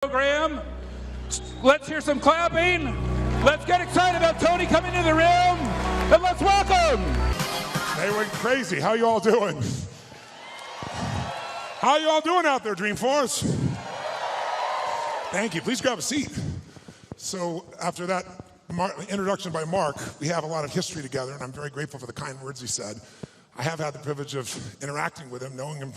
Program. Let's hear some clapping. Let's get excited about Tony coming into the room, and let's welcome. They went crazy. How you all doing? How you all doing out there, Dreamforce? Thank you. Please grab a seat. So after that introduction by Mark, we have a lot of history together, and I'm very grateful for the kind words he said. I have had the privilege of interacting with him, knowing him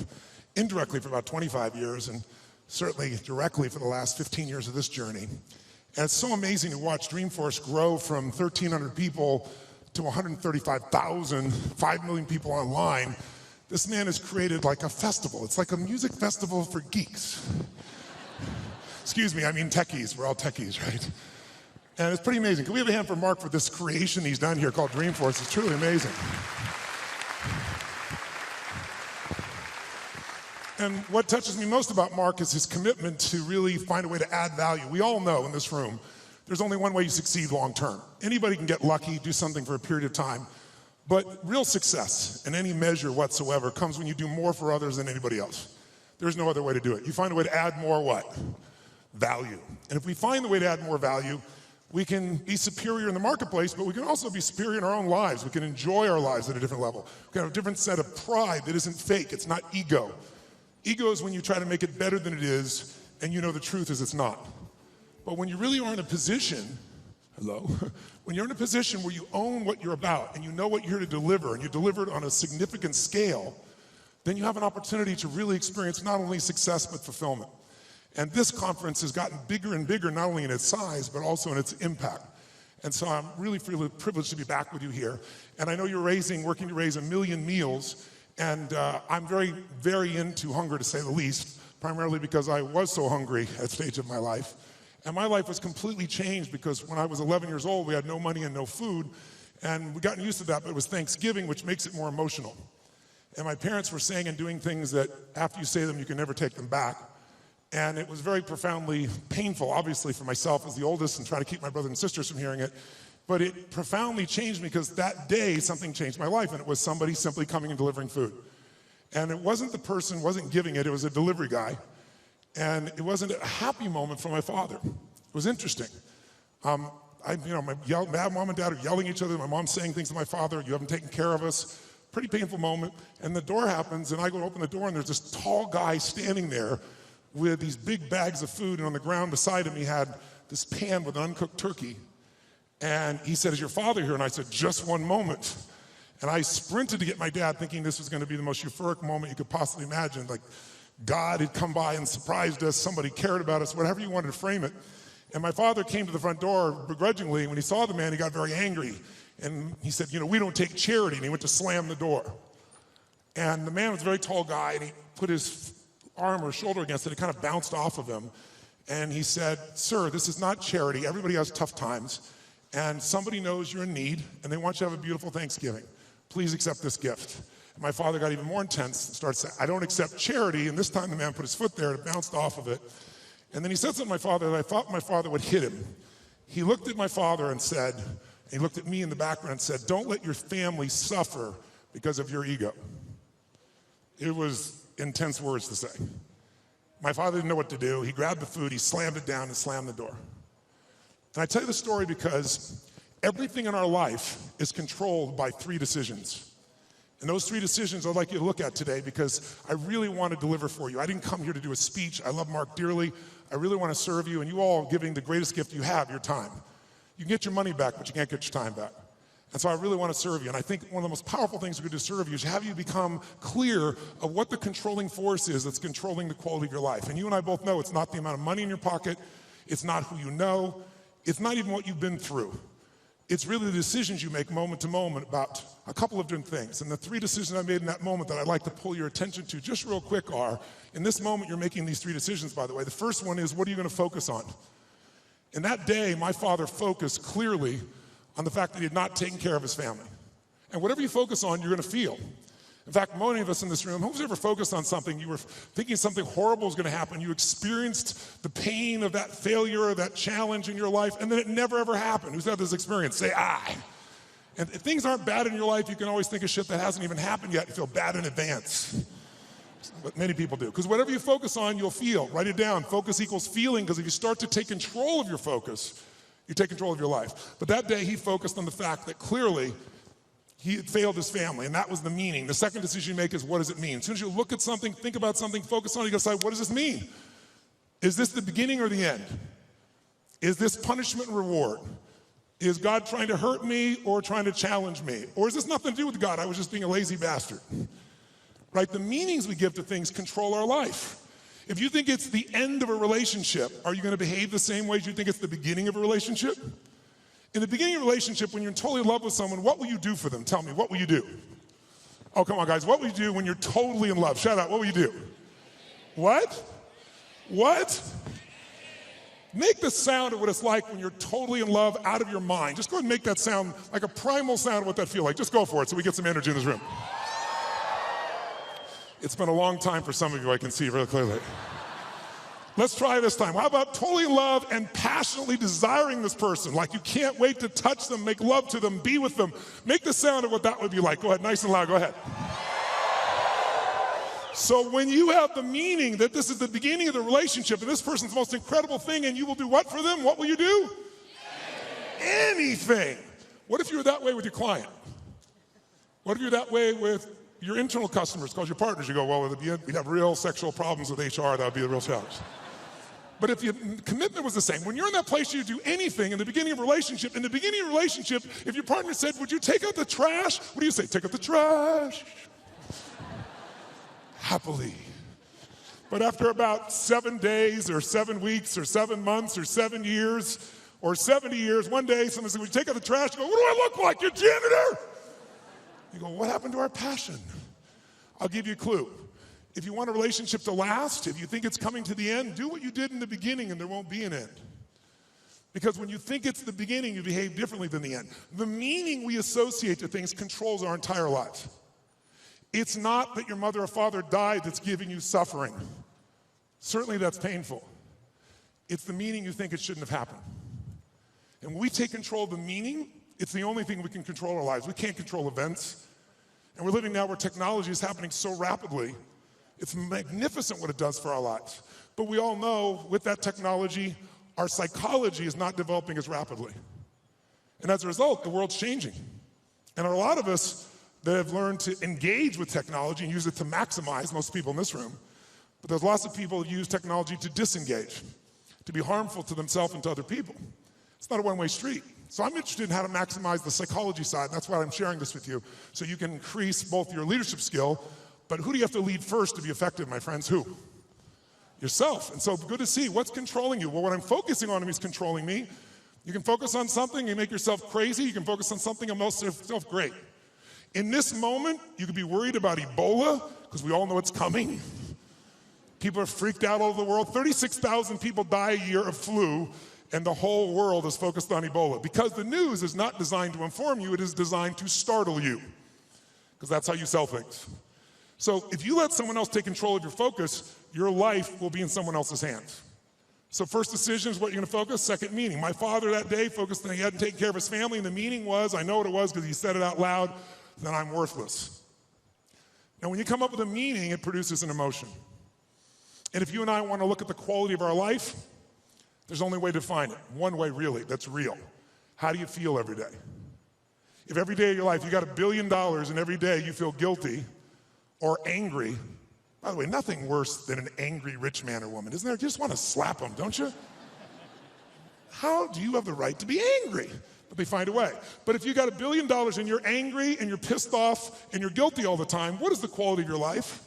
indirectly for about 25 years, and certainly directly for the last 15 years of this journey. And it's so amazing to watch Dreamforce grow from 1,300 people to 135,000, 5 million people online. This man has created like a festival. It's like a music festival for geeks. Excuse me, I mean techies. We're all techies, right? And it's pretty amazing. Can we have a hand for Mark for this creation he's done here called Dreamforce? It's truly amazing. And what touches me most about Mark is his commitment to really find a way to add value. We all know in this room, there's only one way you succeed long term. Anybody can get lucky, do something for a period of time, but real success in any measure whatsoever comes when you do more for others than anybody else. There's no other way to do it. You find a way to add more what? Value. And if we find the way to add more value, we can be superior in the marketplace, but we can also be superior in our own lives. We can enjoy our lives at a different level. We can have a different set of pride that isn't fake, it's not ego. Ego is when you try to make it better than it is, and you know the truth is it's not. But when you really are in a position, when you're in a position where you own what you're about, and you know what you're here to deliver, and you deliver it on a significant scale, then you have an opportunity to really experience not only success, but fulfillment. And this conference has gotten bigger and bigger, not only in its size, but also in its impact. And so I'm really privileged to be back with you here. And I know you're working to raise 1 million meals. And I'm very, very into hunger, to say the least, primarily because I was so hungry at a stage of my life. And my life was completely changed because when I was 11 years old, we had no money and no food. And we gotten used to that, but it was Thanksgiving, which makes it more emotional. And my parents were saying and doing things that after you say them, you can never take them back. And it was very profoundly painful, obviously, for myself as the oldest and trying to keep my brothers and sisters from hearing it. But it profoundly changed me because that day something changed my life, and it was somebody simply coming and delivering food. And it wasn't the person, wasn't giving it, it was a delivery guy. And it wasn't a happy moment for my father. It was interesting. My mom and dad are yelling at each other. My mom's saying things to my father, you haven't taken care of us. Pretty painful moment. And the door happens, and I go to open the door, and there's this tall guy standing there with these big bags of food, and on the ground beside him he had this pan with an uncooked turkey. And he said, is your father here? And I said, just one moment. And I sprinted to get my dad, thinking this was going to be the most euphoric moment you could possibly imagine. Like God had come by and surprised us, somebody cared about us, whatever you wanted to frame it. And my father came to the front door begrudgingly. When he saw the man, he got very angry. And he said, we don't take charity. And he went to slam the door. And the man was a very tall guy, and he put his arm or shoulder against it. It kind of bounced off of him. And he said, sir, this is not charity. Everybody has tough times. And somebody knows you're in need, and they want you to have a beautiful Thanksgiving. Please accept this gift. And my father got even more intense and started saying, I don't accept charity. And this time the man put his foot there, and it bounced off of it. And then he said something to my father that I thought my father would hit him. He looked at my father and said, and he looked at me in the background and said, don't let your family suffer because of your ego. It was intense words to say. My father didn't know what to do. He grabbed the food, he slammed it down and slammed the door. And I tell you the story because everything in our life is controlled by 3 decisions. And those 3 decisions I'd like you to look at today because I really want to deliver for you. I didn't come here to do a speech. I love Mark dearly. I really want to serve you, and you all are giving the greatest gift you have, your time. You can get your money back, but you can't get your time back. And so I really want to serve you. And I think one of the most powerful things we could do to serve you is have you become clear of what the controlling force is that's controlling the quality of your life. And you and I both know it's not the amount of money in your pocket. It's not who you know. It's not even what you've been through. It's really the decisions you make moment to moment about a couple of different things. And the 3 decisions I made in that moment that I'd like to pull your attention to just real quick are, in this moment you're making these 3 decisions, by the way. The first one is, what are you going to focus on? In that day, my father focused clearly on the fact that he had not taken care of his family. And whatever you focus on, you're going to feel. In fact, many of us in this room, who's ever focused on something, you were thinking something horrible was going to happen, you experienced the pain of that failure or that challenge in your life, and then it never ever happened. Who's had this experience? Say, I. And if things aren't bad in your life, you can always think of shit that hasn't even happened yet and feel bad in advance. What many people do. Because whatever you focus on, you'll feel. Write it down. Focus equals feeling, because if you start to take control of your focus, you take control of your life. But that day he focused on the fact that clearly he had failed his family, and that was the meaning. The second decision you make is, what does it mean? As soon as you look at something, think about something, focus on it, you gotta decide, what does this mean? Is this the beginning or the end? Is this punishment and reward? Is God trying to hurt me or trying to challenge me? Or is this nothing to do with God? I was just being a lazy bastard. Right? The meanings we give to things control our life. If you think it's the end of a relationship, are you going to behave the same way as you think it's the beginning of a relationship? In the beginning of a relationship, when you're totally in love with someone, what will you do for them? Tell me, what will you do? Oh, come on, guys. What will you do when you're totally in love? Shout out, what will you do? What? What? Make the sound of what it's like when you're totally in love, out of your mind. Just go ahead and make that sound like a primal sound of what that feels like. Just go for it so we get some energy in this room. It's been a long time for some of you, I can see really clearly. Let's try this time. How about totally in love and passionately desiring this person? Like you can't wait to touch them, make love to them, be with them. Make the sound of what that would be like. Go ahead, nice and loud, go ahead. So when you have the meaning that this is the beginning of the relationship and this person's the most incredible thing, and you will do what for them? What will you do? Anything. What if you were that way with your client? What if you're that way with your internal customers, called your partners? You go, well, we'd have real sexual problems with HR, that would be the real challenge. But if your commitment was the same, when you're in that place, you do anything in the beginning of a relationship. In the beginning of a relationship, if your partner said, would you take out the trash? What do you say? Take out the trash. Happily. But after about 7 days or 7 weeks or 7 months or 7 years or 70 years, one day someone said, would you take out the trash? You go, what do I look like, your janitor? You go, what happened to our passion? I'll give you a clue. If you want a relationship to last, if you think it's coming to the end, do what you did in the beginning and there won't be an end. Because when you think it's the beginning, you behave differently than the end. The meaning we associate to things controls our entire lives. It's not that your mother or father died that's giving you suffering. Certainly that's painful. It's the meaning you think it shouldn't have happened. And when we take control of the meaning, it's the only thing we can control our lives. We can't control events. And we're living now where technology is happening so rapidly. It's magnificent what it does for our lives. But we all know with that technology, our psychology is not developing as rapidly. And as a result, the world's changing. And there are a lot of us that have learned to engage with technology and use it to maximize, most people in this room. But there's lots of people who use technology to disengage, to be harmful to themselves and to other people. It's not a one-way street. So I'm interested in how to maximize the psychology side, and that's why I'm sharing this with you, so you can increase both your leadership skill, but who do you have to lead first to be effective, my friends? Who? Yourself. And so good to see. What's controlling you? Well, what I'm focusing on is controlling me. You can focus on something and make yourself crazy. You can focus on something and make yourself great. In this moment, you could be worried about Ebola, because we all know it's coming. People are freaked out all over the world. 36,000 people die a year of flu, and the whole world is focused on Ebola. Because the news is not designed to inform you, it is designed to startle you. Because that's how you sell things. So if you let someone else take control of your focus, your life will be in someone else's hands. So first decision is what you're gonna focus, second meaning. My father that day focused on he hadn't taken care of his family, and the meaning was, I know what it was because he said it out loud, then I'm worthless. Now when you come up with a meaning, it produces an emotion. And if you and I wanna look at the quality of our life, there's only a way to define it. One way really, that's real. How do you feel every day? If every day of your life you got $1 billion and every day you feel guilty or angry, by the way, nothing worse than an angry rich man or woman, isn't there? You just want to slap them, don't you? How do you have the right to be angry? But they find a way. But if you got $1 billion and you're angry and you're pissed off and you're guilty all the time, what is the quality of your life?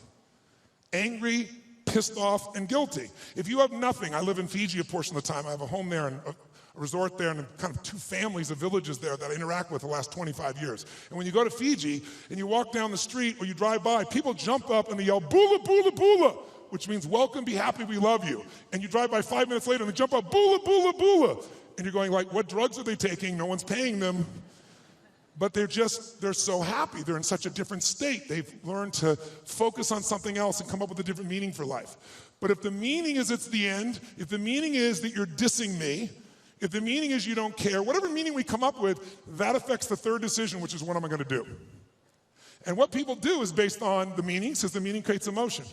Angry, pissed off, and guilty. If you have nothing, I live in Fiji a portion of the time. I have a home there and a resort there and kind of 2 families of villages there that I interact with the last 25 years. And when you go to Fiji and you walk down the street or you drive by, people jump up and they yell, "Bula, bula, bula," which means welcome, be happy, we love you. And you drive by 5 minutes later and they jump up, "Bula, bula, bula." And you're going like, what drugs are they taking? No one's paying them. But they're so happy. They're in such a different state. They've learned to focus on something else and come up with a different meaning for life. But if the meaning is it's the end, if the meaning is that you're dissing me, if the meaning is you don't care, whatever meaning we come up with, that affects the third decision, which is what am I gonna do? And what people do is based on the meaning, since the meaning creates emotion.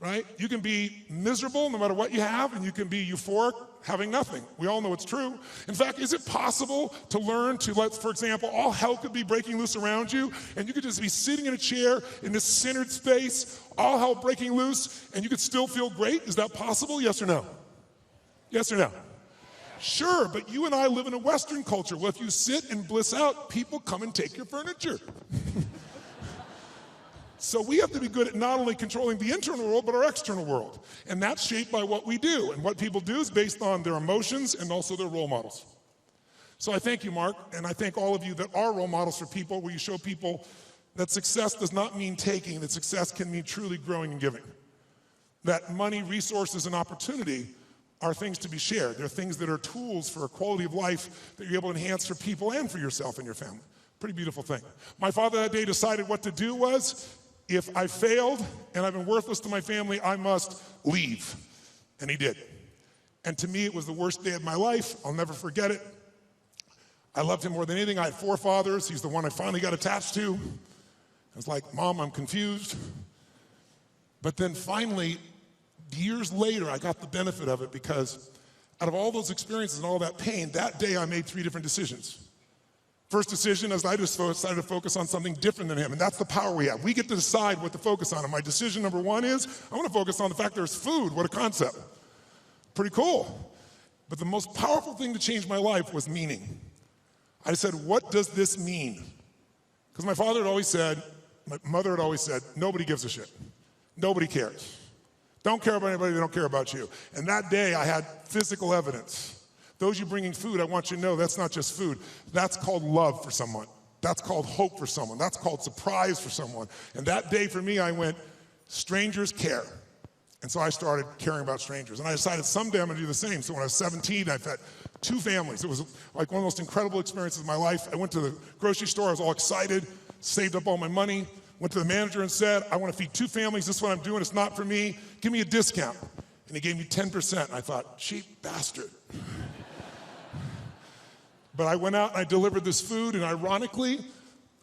right? You can be miserable no matter what you have, and you can be euphoric having nothing. We all know it's true. In fact, is it possible to learn to let, for example, all hell could be breaking loose around you, and you could just be sitting in a chair in this centered space, all hell breaking loose, and you could still feel great? Is that possible? Yes or no? Yes or no? Sure, but you and I live in a Western culture. Well, if you sit and bliss out, people come and take your furniture. So we have to be good at not only controlling the internal world, but our external world. And that's shaped by what we do. And what people do is based on their emotions and also their role models. So I thank you, Mark, and I thank all of you that are role models for people, where you show people that success does not mean taking, that success can mean truly growing and giving. That money, resources, and opportunity are things to be shared. They're things that are tools for a quality of life that you're able to enhance for people and for yourself and your family. Pretty beautiful thing. My father that day decided what to do was, if I failed and I've been worthless to my family, I must leave. And he did. And to me, it was the worst day of my life. I'll never forget it. I loved him more than anything. I had 4 fathers. He's the one I finally got attached to. I was like, Mom, I'm confused. But then finally, years later, I got the benefit of it, because out of all those experiences and all that pain, that day I made 3 different decisions. First decision is I just decided to focus on something different than him, and that's the power we have. We get to decide what to focus on, and my decision number 1 is I want to focus on the fact there's food. What a concept. Pretty cool. But the most powerful thing to change my life was meaning. I said, what does this mean? Because my father had always said, my mother had always said, nobody gives a shit. Nobody cares. Don't care about anybody, they don't care about you. And that day I had physical evidence. Those you bringing food, I want you to know that's not just food. That's called love for someone. That's called hope for someone. That's called surprise for someone. And that day for me, I went, strangers care. And so I started caring about strangers. And I decided someday I'm gonna do the same. So when I was 17, I fed 2 families. It was like one of the most incredible experiences of my life. I went to the grocery store, I was all excited, saved up all my money, went to the manager and said, I want to feed 2 families, this is what I'm doing, it's not for me, give me a discount. And he gave me 10%, and I thought, cheap bastard. But I went out and I delivered this food, and ironically,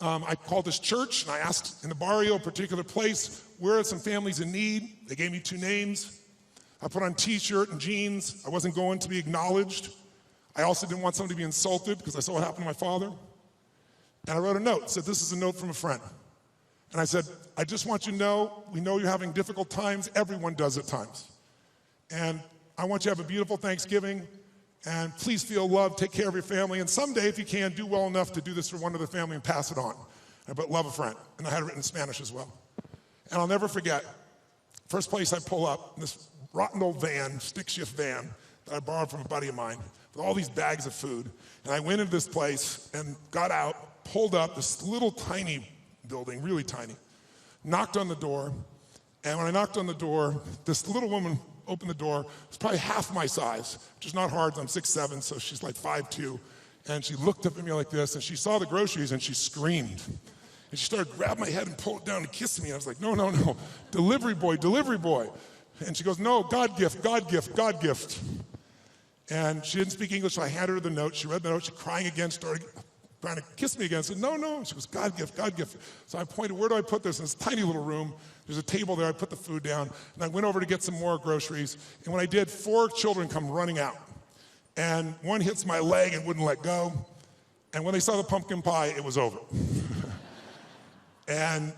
I called this church and I asked in the barrio, a particular place, where are some families in need? They gave me 2 names. I put on t-shirt and jeans. I wasn't going to be acknowledged. I also didn't want someone to be insulted, because I saw what happened to my father. And I wrote a note, said, this is a note from a friend. And I said, I just want you to know, we know you're having difficult times. Everyone does at times. And I want you to have a beautiful Thanksgiving. And please feel loved, take care of your family. And someday, if you can, do well enough to do this for one other family and pass it on. And I put, love a friend. And I had it written in Spanish as well. And I'll never forget, first place I pull up, this rotten old van, stick shift van, that I borrowed from a buddy of mine, with all these bags of food. And I went into this place and got out, pulled up this little tiny building, really tiny, knocked on the door. And when I knocked on the door, this little woman opened the door. It was probably half my size, which is not hard. I'm 6'7", so she's like 5'2". And she looked up at me like this, and she saw the groceries, and she screamed. And she started grabbing my head and pulled it down and kissing me. I was like, no, no, no, delivery boy, delivery boy. And she goes, no, God gift, God gift, God gift. And she didn't speak English, so I handed her the note. She read the note, she crying again, started trying to kiss me again. I said, no, no. She goes, God gift, God gift. So I pointed, where do I put this? In this tiny little room, there's a table there. I put the food down, and I went over to get some more groceries. And when I did, 4 children come running out. And one hits my leg and wouldn't let go. And when they saw the pumpkin pie, it was over. And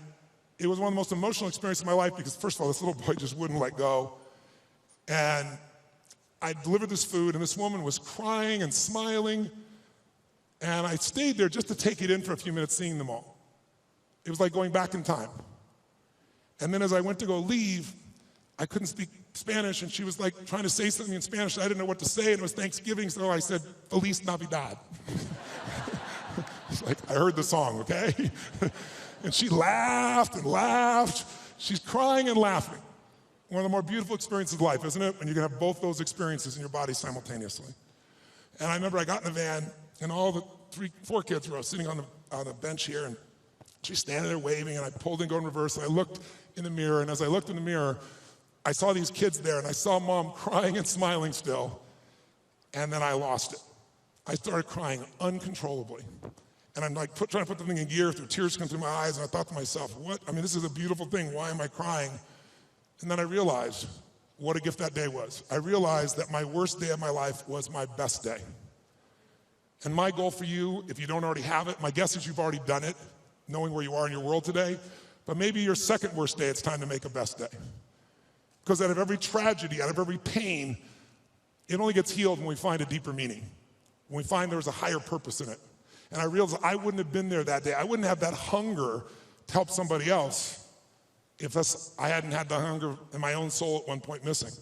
it was one of the most emotional experiences of my life, because first of all, this little boy just wouldn't let go. And I delivered this food, and this woman was crying and smiling. And I stayed there just to take it in for a few minutes, seeing them all. It was like going back in time. And then as I went to go leave, I couldn't speak Spanish, and she was like trying to say something in Spanish. I didn't know what to say, and it was Thanksgiving, so I said, Feliz Navidad. It's like, I heard the song, okay? And she laughed and laughed. She's crying and laughing. One of the more beautiful experiences of life, isn't it? When you can have both those experiences in your body simultaneously. And I remember I got in the van, and all the 4 kids were sitting on the bench here, and she's standing there waving, and I pulled and go in reverse, and I looked in the mirror, and as I looked in the mirror, I saw these kids there, and I saw Mom crying and smiling still, and then I lost it. I started crying uncontrollably. And I'm like trying to put the thing in gear, through tears come through my eyes, and I thought to myself, what? I mean, this is a beautiful thing, why am I crying? And then I realized what a gift that day was. I realized that my worst day of my life was my best day. And my goal for you, if you don't already have it, my guess is you've already done it, knowing where you are in your world today, but maybe your second worst day, it's time to make a best day. Because out of every tragedy, out of every pain, it only gets healed when we find a deeper meaning, when we find there's a higher purpose in it. And I realized I wouldn't have been there that day. I wouldn't have that hunger to help somebody else if I hadn't had the hunger in my own soul at one point missing.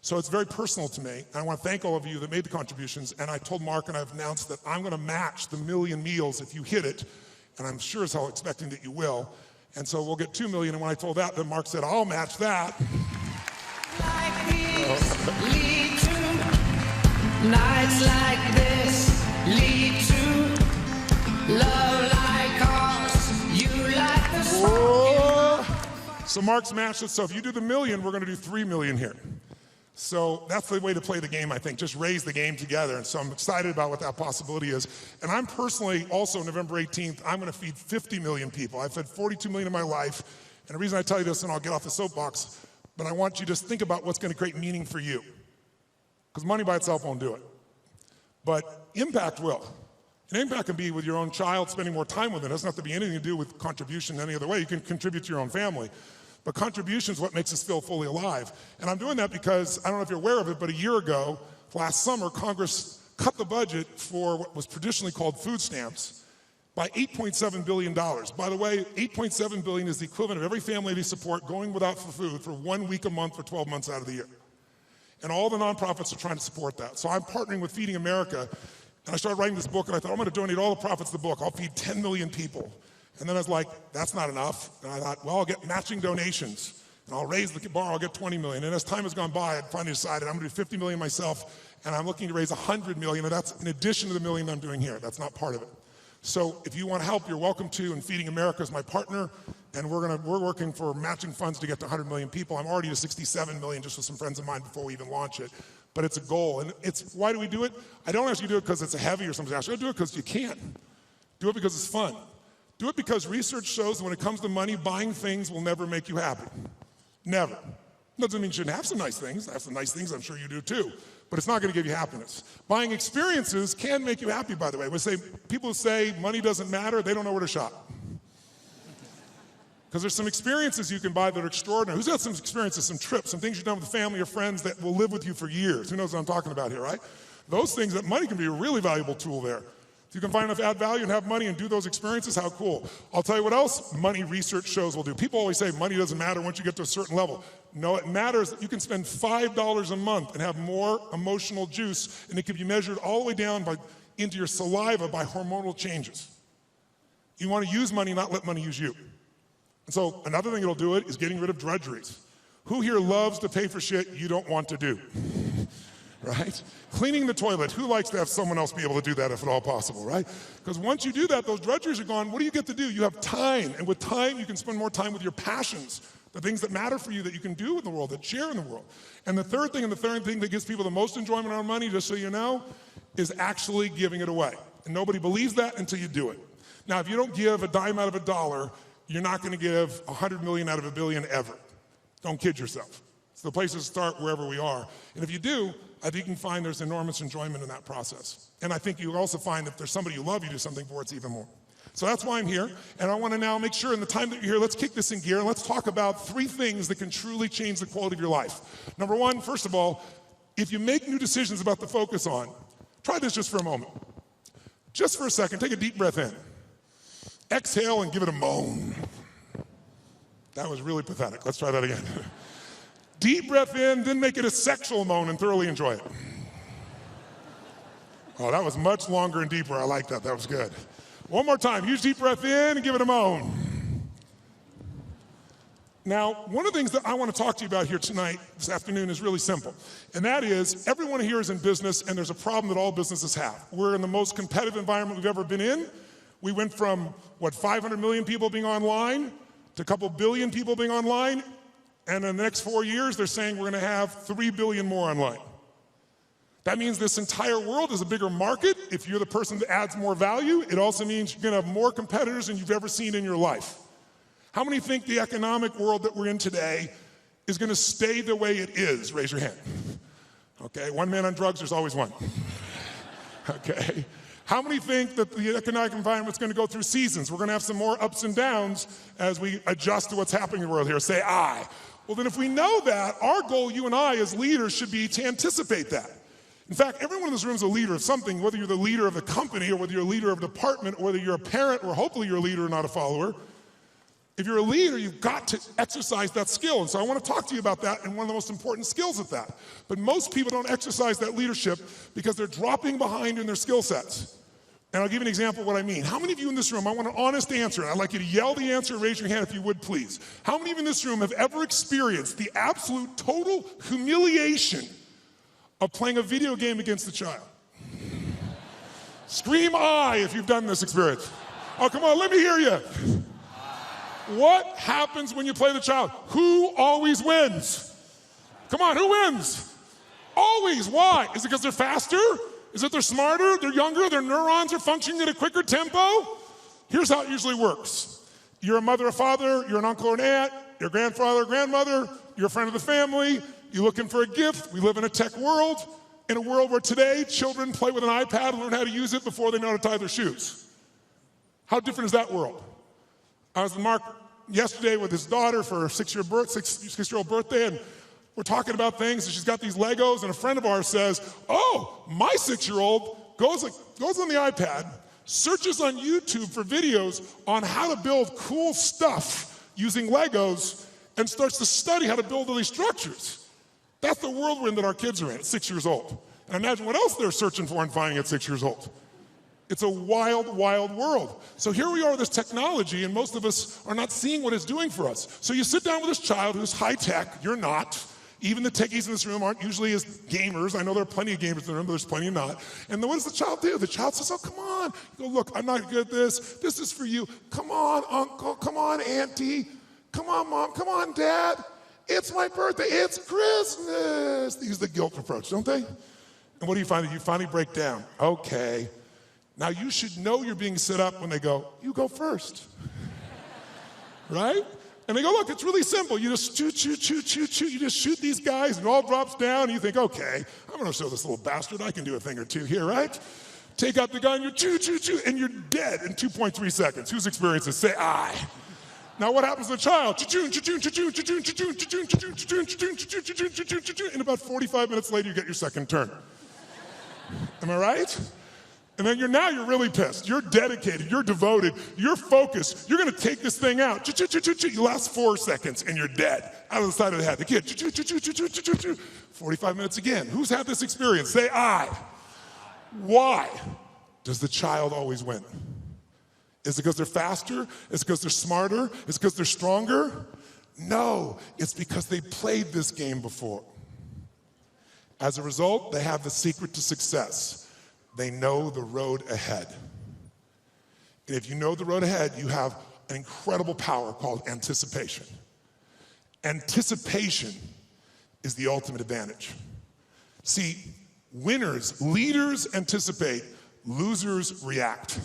So it's very personal to me, and I want to thank all of you that made the contributions, and I told Mark and I've announced that I'm going to match the 1 million meals if you hit it, and I'm sure as hell expecting that you will, and so we'll get 2 million, and when I told that, then Mark said, I'll match that. Like these lead to nights like this, lead to love like ours, you like the smoke. So Mark's matched it, so if you do the 1 million, we're going to do 3 million here. So that's the way to play the game, I think, just raise the game together. And so I'm excited about what that possibility is. And I'm personally also, November 18th, I'm going to feed 50 million people. I've fed 42 million in my life. And the reason I tell you this, and I'll get off the soapbox, but I want you to just think about what's going to create meaning for you. Because money by itself won't do it. But impact will. And impact can be with your own child, spending more time with it. It doesn't have to be anything to do with contribution any other way. You can contribute to your own family. But contribution is what makes us feel fully alive. And I'm doing that because, I don't know if you're aware of it, but a year ago, last summer, Congress cut the budget for what was traditionally called food stamps by $8.7 billion. By the way, $8.7 billion is the equivalent of every family they support going without food for 1 week a month for 12 months out of the year. And all the nonprofits are trying to support that. So I'm partnering with Feeding America, and I started writing this book, and I thought, I'm going to donate all the profits of the book. I'll feed 10 million people. And then I was like, that's not enough. And I thought, well, I'll get matching donations. And I'll raise the bar, I'll get 20 million. And as time has gone by, I finally decided I'm gonna do 50 million myself, and I'm looking to raise 100 million, and that's in addition to the million I'm doing here. That's not part of it. So if you want help, you're welcome to, and Feeding America is my partner, and we're working for matching funds to get to 100 million people. I'm already to 67 million just with some friends of mine before we even launch it. But it's a goal, and why do we do it? I don't ask you to do it because it's a heavy or something. I do it because you can. Do it because it's fun. Do it because research shows that when it comes to money, buying things will never make you happy. Never. Doesn't mean you shouldn't have some nice things. I have some nice things, I'm sure you do too. But it's not going to give you happiness. Buying experiences can make you happy, by the way. People who say money doesn't matter, they don't know where to shop. Because there's some experiences you can buy that are extraordinary. Who's got some experiences, some trips, some things you've done with family or friends that will live with you for years? Who knows what I'm talking about here, right? Those things, that money can be a really valuable tool there. If you can find enough add value and have money and do those experiences, how cool. I'll tell you what else money research shows will do. People always say money doesn't matter once you get to a certain level. No, it matters that you can spend $5 a month and have more emotional juice, and it can be measured all the way down into your saliva by hormonal changes. You want to use money, not let money use you. And so another thing that'll do it is getting rid of drudgeries. Who here loves to pay for shit you don't want to do? Right? Cleaning the toilet. Who likes to have someone else be able to do that if at all possible, right? Because once you do that, those drudgeries are gone. What do you get to do? You have time. And with time, you can spend more time with your passions, the things that matter for you that you can do in the world, that share in the world. And the third thing that gives people the most enjoyment out of money, just so you know, is actually giving it away. And nobody believes that until you do it. Now, if you don't give a dime out of a dollar, you're not going to give 100 million out of a billion ever. Don't kid yourself. It's the place to start wherever we are. And if you do, I think you can find there's enormous enjoyment in that process. And I think you'll also find if there's somebody you love, you do something for, it's even more. So that's why I'm here. And I want to now make sure in the time that you're here, let's kick this in gear and let's talk about 3 things that can truly change the quality of your life. Number 1, first of all, if you make new decisions about the focus on, try this just for a moment. Just for a second, take a deep breath in. Exhale and give it a moan. That was really pathetic. Let's try that again. Deep breath in, then make it a sexual moan and thoroughly enjoy it. Oh, that was much longer and deeper. I like that. That was good. One more time. Use deep breath in and give it a moan. Now, one of the things that I want to talk to you about here tonight, this afternoon, is really simple. And that is, everyone here is in business, and there's a problem that all businesses have. We're in the most competitive environment we've ever been in. We went from, 500 million people being online to a couple billion people being online. And in the next 4 years, they're saying we're going to have 3 billion more online. That means this entire world is a bigger market. If you're the person that adds more value, it also means you're going to have more competitors than you've ever seen in your life. How many think the economic world that we're in today is going to stay the way it is? Raise your hand. Okay, one man on drugs, there's always one. Okay. How many think that the economic environment's going to go through seasons? We're going to have some more ups and downs as we adjust to what's happening in the world here. Say I. Well, then if we know that, our goal, you and I as leaders, should be to anticipate that. In fact, everyone in this room is a leader of something, whether you're the leader of a company or whether you're a leader of a department or whether you're a parent or hopefully you're a leader and not a follower. If you're a leader, you've got to exercise that skill. And so I want to talk to you about that and one of the most important skills at that. But most people don't exercise that leadership because they're dropping behind in their skill sets. And I'll give you an example of what I mean. How many of you in this room, I want an honest answer. I'd like you to yell the answer and raise your hand if you would, please. How many of you in this room have ever experienced the absolute total humiliation of playing a video game against a child? Scream I if you've done this experience. Oh, come on, let me hear you. What happens when you play the child? Who always wins? Come on, who wins? Always. Why? Is it because they're faster? Is it they're smarter? They're younger? Their neurons are functioning at a quicker tempo? Here's how it usually works. You're a mother or father, you're an uncle or an aunt, your grandfather or grandmother, you're a friend of the family, you're looking for a gift. We live in a tech world, in a world where today children play with an iPad and learn how to use it before they know how to tie their shoes. How different is that world? I was with Mark yesterday with his daughter for her six-year-old birthday, and we're talking about things, and she's got these Legos, and a friend of ours says, oh, my 6-year-old goes on the iPad, searches on YouTube for videos on how to build cool stuff using Legos, and starts to study how to build all these structures. That's the world we're in that our kids are in at 6 years old. And imagine what else they're searching for and finding at 6 years old. It's a wild, wild world. So here we are with this technology, and most of us are not seeing what it's doing for us. So you sit down with this child who's high-tech, you're not. Even the techies in this room aren't usually as gamers. I know there are plenty of gamers in the room, but there's plenty of not. And then what does the child do? The child says, oh, come on. You go, look, I'm not good at this. This is for you. Come on, uncle. Come on, auntie. Come on, mom. Come on, dad. It's my birthday. It's Christmas. They use the guilt approach, don't they? And what do you find? You finally break down. Okay. Now you should know you're being set up when they go, you go first. Right? And they go, look, it's really simple. You just shoot. You just shoot these guys, and it all drops down, and you think, okay, I'm going to show this little bastard I can do a thing or two here, right? Take out the gun, you shoot, and you're dead in 2.3 seconds. Whose experience is? Say I. Now what happens to the child? And about 45 minutes later, you get your second turn. Am I right? And then you're really pissed. You're dedicated. You're devoted. You're focused. You're going to take this thing out. You last 4 seconds and you're dead. Out of the side of the head. The kid. 45 minutes again. Who's had this experience? Say I. Why does the child always win? Is it because they're faster? Is it because they're smarter? Is it because they're stronger? No, it's because they played this game before. As a result, they have the secret to success. They know the road ahead. And if you know the road ahead, you have an incredible power called anticipation. Anticipation is the ultimate advantage. See, winners, leaders anticipate, losers react.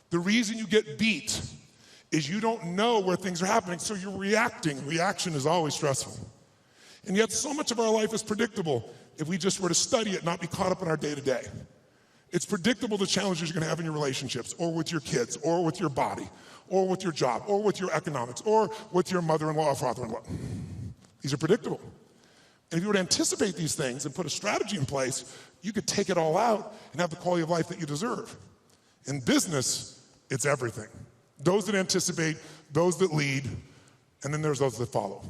The reason you get beat is you don't know where things are happening, so you're reacting. Reaction is always stressful. And yet so much of our life is predictable if we just were to study it, not be caught up in our day-to-day. It's predictable the challenges you're going to have in your relationships, or with your kids, or with your body, or with your job, or with your economics, or with your mother-in-law or father-in-law. These are predictable. And if you were to anticipate these things and put a strategy in place, you could take it all out and have the quality of life that you deserve. In business, it's everything. Those that anticipate, those that lead, and then there's those that follow.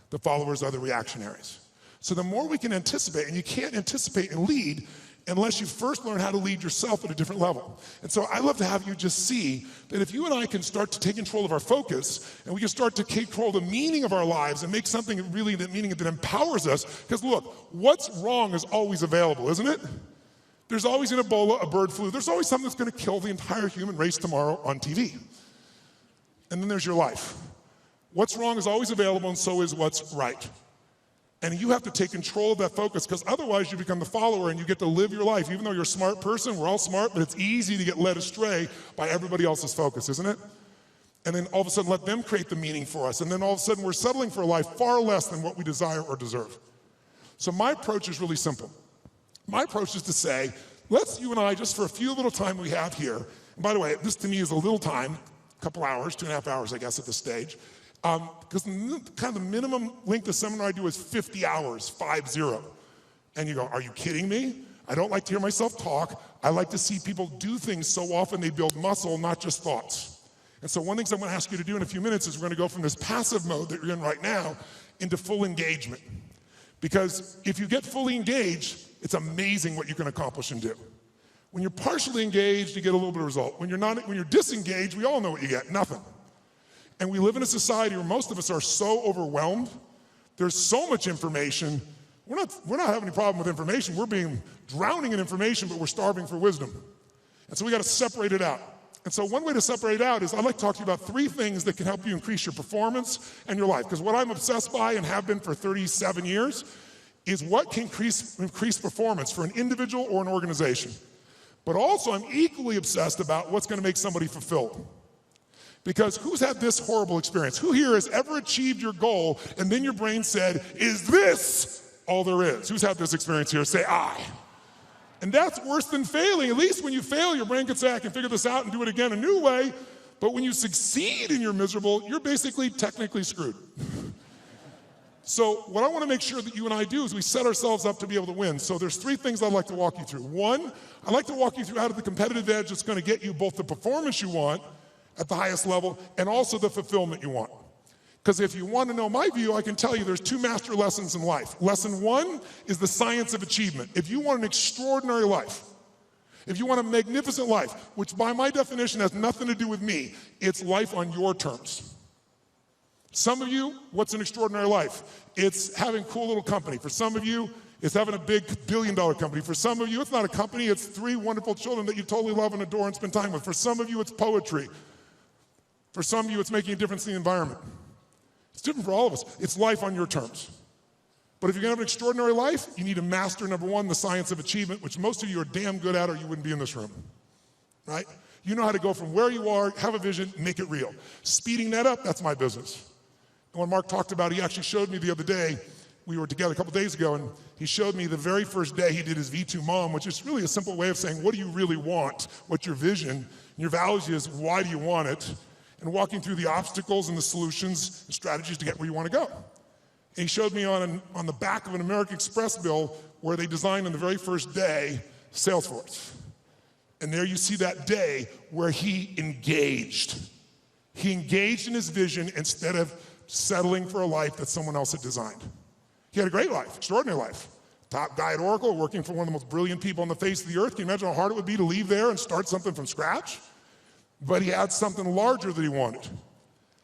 The followers are the reactionaries. So the more we can anticipate, and you can't anticipate and lead unless you first learn how to lead yourself at a different level. And so I love to have you just see that if you and I can start to take control of our focus, and we can start to control the meaning of our lives and make something really that meaning that empowers us, because look, what's wrong is always available, isn't it? There's always an Ebola, a bird flu. There's always something that's going to kill the entire human race tomorrow on TV. And then there's your life. What's wrong is always available, and so is what's right. And you have to take control of that focus, because otherwise you become the follower and you get to live your life. Even though you're a smart person, we're all smart, but it's easy to get led astray by everybody else's focus, isn't it? and then all of a sudden let them create the meaning for us. And then all of a sudden we're settling for a life far less than what we desire or deserve. So my approach is really simple. My approach is to say, let's you and I, just for a few little time we have here, and by the way, this to me is a little time, a couple hours, 2.5 hours, I guess, at this stage, because kind of the minimum length of seminar I do is 50 hours, 50. And you go, are you kidding me? I don't like to hear myself talk. I like to see people do things so often they build muscle, not just thoughts. And so one of the things I'm going to ask you to do in a few minutes is we're going to go from this passive mode that you're in right now into full engagement. Because if you get fully engaged, it's amazing what you can accomplish and do. When you're partially engaged, you get a little bit of result. When you're disengaged, we all know what you get, nothing. And we live in a society where most of us are so overwhelmed. There's so much information. We're not having any problem with information. We're being drowning in information, but we're starving for wisdom. And so we got to separate it out. And so one way to separate it out is I'd like to talk to you about 3 things that can help you increase your performance and your life. Because what I'm obsessed by and have been for 37 years is what can increase performance for an individual or an organization. But also I'm equally obsessed about what's going to make somebody fulfilled. Because who's had this horrible experience? Who here has ever achieved your goal and then your brain said, is this all there is? Who's had this experience here? Say I. And that's worse than failing. At least when you fail, your brain can say, I can figure this out and do it again a new way. But when you succeed and you're miserable, you're basically technically screwed. So what I want to make sure that you and I do is we set ourselves up to be able to win. So there's 3 things I'd like to walk you through. 1, I'd like to walk you through how to the competitive edge that's going to get you both the performance you want at the highest level and also the fulfillment you want. Because if you want to know my view, I can tell you there's 2 master lessons in life. Lesson 1 is the science of achievement. If you want an extraordinary life, if you want a magnificent life, which by my definition has nothing to do with me, it's life on your terms. Some of you, what's an extraordinary life? It's having a cool little company. For some of you, it's having a big billion-dollar company. For some of you, it's not a company, it's 3 wonderful children that you totally love and adore and spend time with. For some of you, it's poetry. For some of you, it's making a difference in the environment. It's different for all of us. It's life on your terms. But if you're gonna have an extraordinary life, you need to master, number 1, the science of achievement, which most of you are damn good at or you wouldn't be in this room, right? You know how to go from where you are, have a vision, make it real. Speeding that up, that's my business. And when Mark talked about it, he actually showed me the other day, we were together a couple days ago, and he showed me the very first day he did his V2 Mom, which is really a simple way of saying, what do you really want? What's your vision? Your values is, why do you want it? And walking through the obstacles and the solutions and strategies to get where you want to go. And he showed me on the back of an American Express bill where they designed on the very first day Salesforce. And there you see that day where he engaged. He engaged in his vision instead of settling for a life that someone else had designed. He had a great life, extraordinary life. Top guy at Oracle, working for one of the most brilliant people on the face of the earth. Can you imagine how hard it would be to leave there and start something from scratch? But he had something larger that he wanted.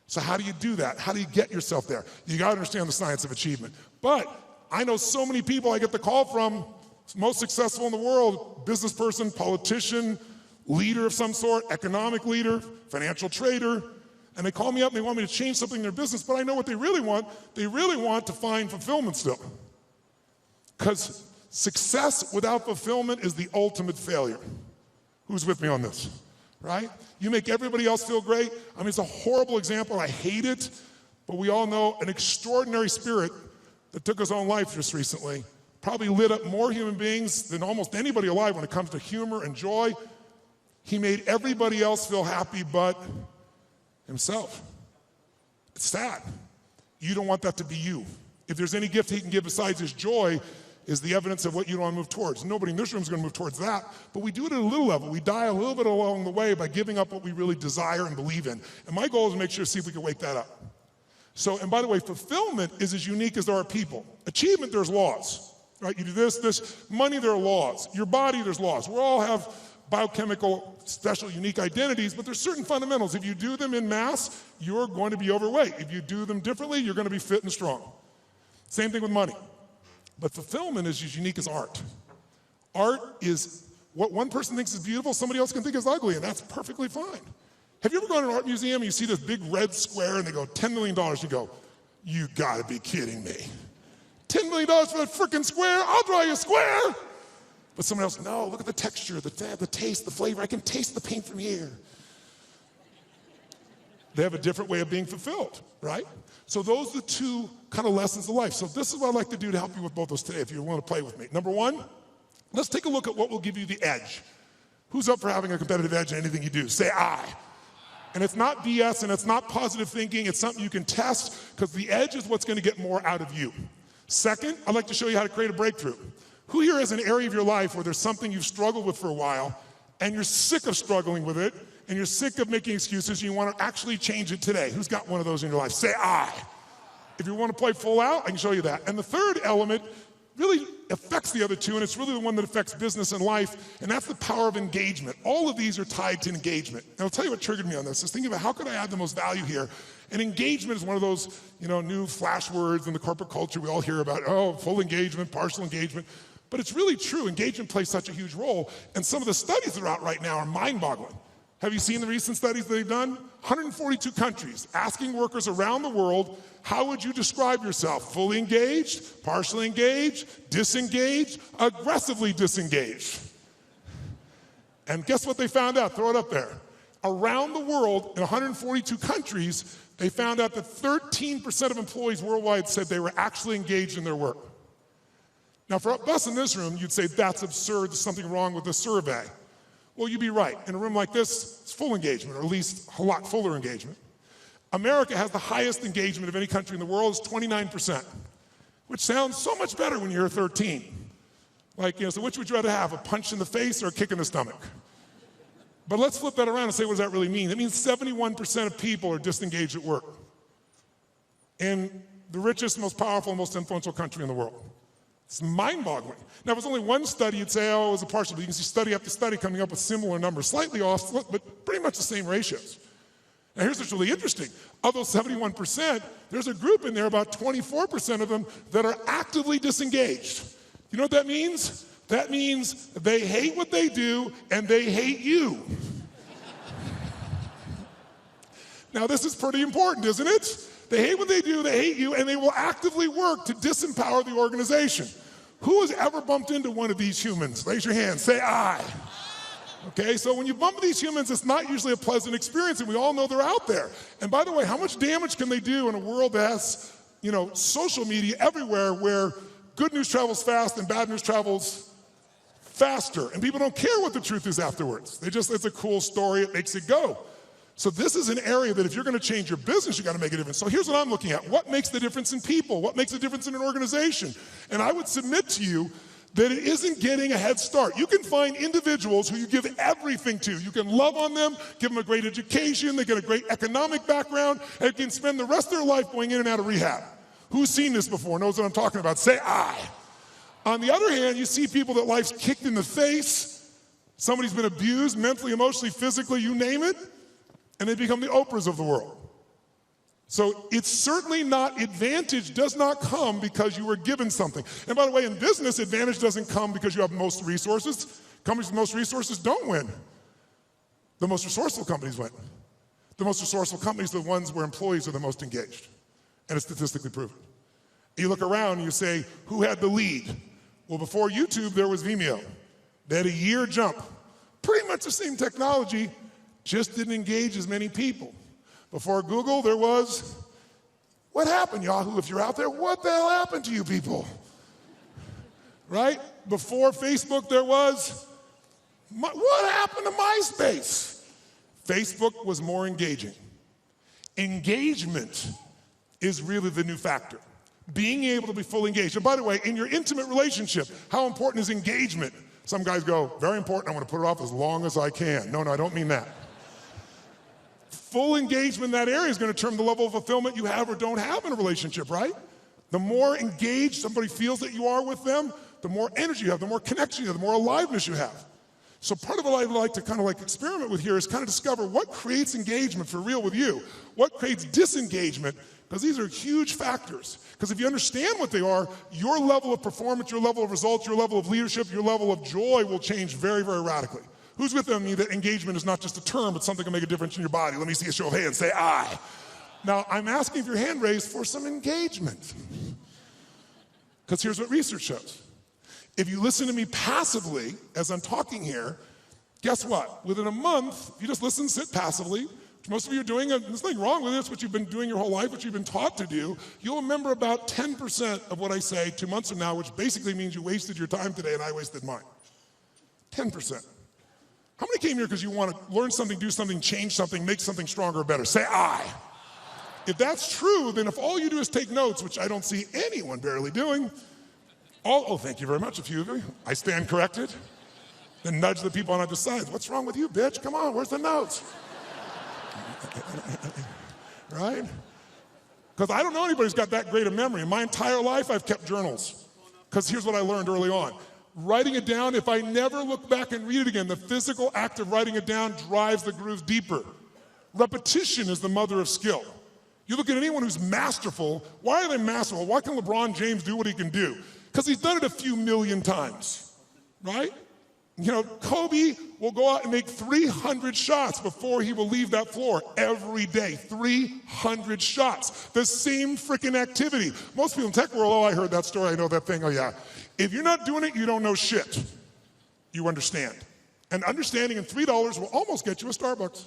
So how do you do that? How do you get yourself there? You gotta understand the science of achievement. But I know so many people I get the call from, most successful in the world, business person, politician, leader of some sort, economic leader, financial trader, and they call me up and they want me to change something in their business, but I know what they really want. They really want to find fulfillment still. Because success without fulfillment is the ultimate failure. Who's with me on this? Right? You make everybody else feel great. I mean, it's a horrible example. I hate it, but we all know an extraordinary spirit that took his own life just recently probably lit up more human beings than almost anybody alive when it comes to humor and joy. He made everybody else feel happy but himself. It's sad. You don't want that to be you. If there's any gift he can give besides his joy, is the evidence of what you don't want to move towards. Nobody in this room is going to move towards that, but we do it at a little level. We die a little bit along the way by giving up what we really desire and believe in. And my goal is to make sure to see if we can wake that up. So, and by the way, fulfillment is as unique as there are people. Achievement, there's laws, right? You do this, money, there are laws. Your body, there's laws. We all have biochemical, special, unique identities, but there's certain fundamentals. If you do them in mass, you're going to be overweight. If you do them differently, you're going to be fit and strong. Same thing with money. But fulfillment is as unique as art. Art is what one person thinks is beautiful, somebody else can think is ugly, and that's perfectly fine. Have you ever gone to an art museum and you see this big red square and they go, $10 million, you go, you gotta be kidding me. $10 million for that frickin' square? I'll draw you a square. But someone else, no, look at the texture, the taste, the flavor. I can taste the paint from here. They have a different way of being fulfilled, right? So those are the two kind of lessons of life. So this is what I'd like to do to help you with both those today, if you want to play with me. Number one, let's take a look at what will give you the edge. Who's up for having a competitive edge in anything you do? Say I. And it's not BS and it's not positive thinking, it's something you can test, because the edge is what's going to get more out of you. Second, I'd like to show you how to create a breakthrough. Who here has an area of your life where there's something you've struggled with for a while, and you're sick of struggling with it, and you're sick of making excuses, and you want to actually change it today? Who's got one of those in your life? Say I. If you want to play full out, I can show you that. And the third element really affects the other two, and it's really the one that affects business and life, and that's the power of engagement. All of these are tied to engagement. And I'll tell you what triggered me on this, is thinking about how could I add the most value here. And engagement is one of those, new flash words in the corporate culture we all hear about, full engagement, partial engagement. But it's really true. Engagement plays such a huge role, and some of the studies that are out right now are mind-boggling. Have you seen the recent studies that they've done? 142 countries asking workers around the world, how would you describe yourself? Fully engaged, partially engaged, disengaged, aggressively disengaged. And guess what they found out? Throw it up there. Around the world, in 142 countries, they found out that 13% of employees worldwide said they were actually engaged in their work. Now, for us in this room, you'd say that's absurd, there's something wrong with the survey. Well, you'd be right. In a room like this, it's full engagement, or at least a lot fuller engagement. America has the highest engagement of any country in the world, it's 29%, which sounds so much better when you hear 13. So which would you rather have, a punch in the face or a kick in the stomach? But let's flip that around and say, what does that really mean? It means 71% of people are disengaged at work in the richest, most powerful, most influential country in the world. It's mind-boggling. Now, if it was only one study, you'd say, it was a partial, but you can see study after study coming up with similar numbers, slightly off, but pretty much the same ratios. Now, here's what's really interesting. Of those 71%, there's a group in there, about 24% of them, that are actively disengaged. You know what that means? That means they hate what they do, and they hate you. Now, this is pretty important, isn't it? They hate what they do, they hate you, and they will actively work to disempower the organization. Who has ever bumped into one of these humans? Raise your hand, say I. Okay, so when you bump into these humans, it's not usually a pleasant experience, and we all know they're out there. And by the way, how much damage can they do in a world that has, social media everywhere, where good news travels fast and bad news travels faster, and people don't care what the truth is afterwards. It's a cool story, it makes it go. So this is an area that if you're going to change your business, you got to make a difference. So here's what I'm looking at. What makes the difference in people? What makes the difference in an organization? And I would submit to you that it isn't getting a head start. You can find individuals who you give everything to. You can love on them, give them a great education, they get a great economic background, and can spend the rest of their life going in and out of rehab. Who's seen this before, knows what I'm talking about? Say I. On the other hand, you see people that life's kicked in the face, somebody's been abused mentally, emotionally, physically, you name it, and they become the Oprahs of the world. So it's certainly not, advantage does not come because you were given something. And by the way, in business, advantage doesn't come because you have most resources. Companies with most resources don't win. The most resourceful companies win. The most resourceful companies are the ones where employees are the most engaged. And it's statistically proven. You look around and you say, who had the lead? Well, before YouTube, there was Vimeo. They had a year jump. Pretty much the same technology, just didn't engage as many people. Before Google, there was, what happened, Yahoo? If you're out there, what the hell happened to you people? Right? Before Facebook, there was, what happened to MySpace? Facebook was more engaging. Engagement is really the new factor. Being able to be fully engaged. And by the way, in your intimate relationship, how important is engagement? Some guys go, very important, I'm gonna put it off as long as I can. No, I don't mean that. Full engagement in that area is going to determine the level of fulfillment you have or don't have in a relationship, right? The more engaged somebody feels that you are with them, the more energy you have, the more connection you have, the more aliveness you have. So part of what I'd like to kind of experiment with here is kind of discover what creates engagement for real with you, what creates disengagement, because these are huge factors. Because if you understand what they are, your level of performance, your level of results, your level of leadership, your level of joy will change very, very radically. Who's with me that engagement is not just a term, but something that can make a difference in your body? Let me see a show of hands. Say I. Now, I'm asking if your hand raised for some engagement. Because here's what research shows. If you listen to me passively as I'm talking here, guess what? Within a month, if you just listen, sit passively, which most of you are doing, and there's nothing wrong with this, what you've been doing your whole life, what you've been taught to do, you'll remember about 10% of what I say 2 months from now, which basically means you wasted your time today and I wasted mine. 10%. How many came here because you want to learn something, do something, change something, make something stronger or better? Say I. If that's true, then if all you do is take notes, which I don't see anyone barely doing, oh, thank you very much, a few of you. I stand corrected. Then nudge the people on either side. What's wrong with you, bitch? Come on, where's the notes? Right? Because I don't know anybody who's got that great a memory. In my entire life, I've kept journals. Because here's what I learned early on. Writing it down, if I never look back and read it again, the physical act of writing it down drives the grooves deeper. Repetition is the mother of skill. You look at anyone who's masterful, why are they masterful? Why can LeBron James do what he can do? Because he's done it a few million times, right? You know, Kobe will go out and make 300 shots before he will leave that floor every day. 300 shots. The same freaking activity. Most people in tech world, oh, I heard that story, I know that thing, oh yeah. If you're not doing it, you don't know shit. You understand. And understanding in $3 will almost get you a Starbucks.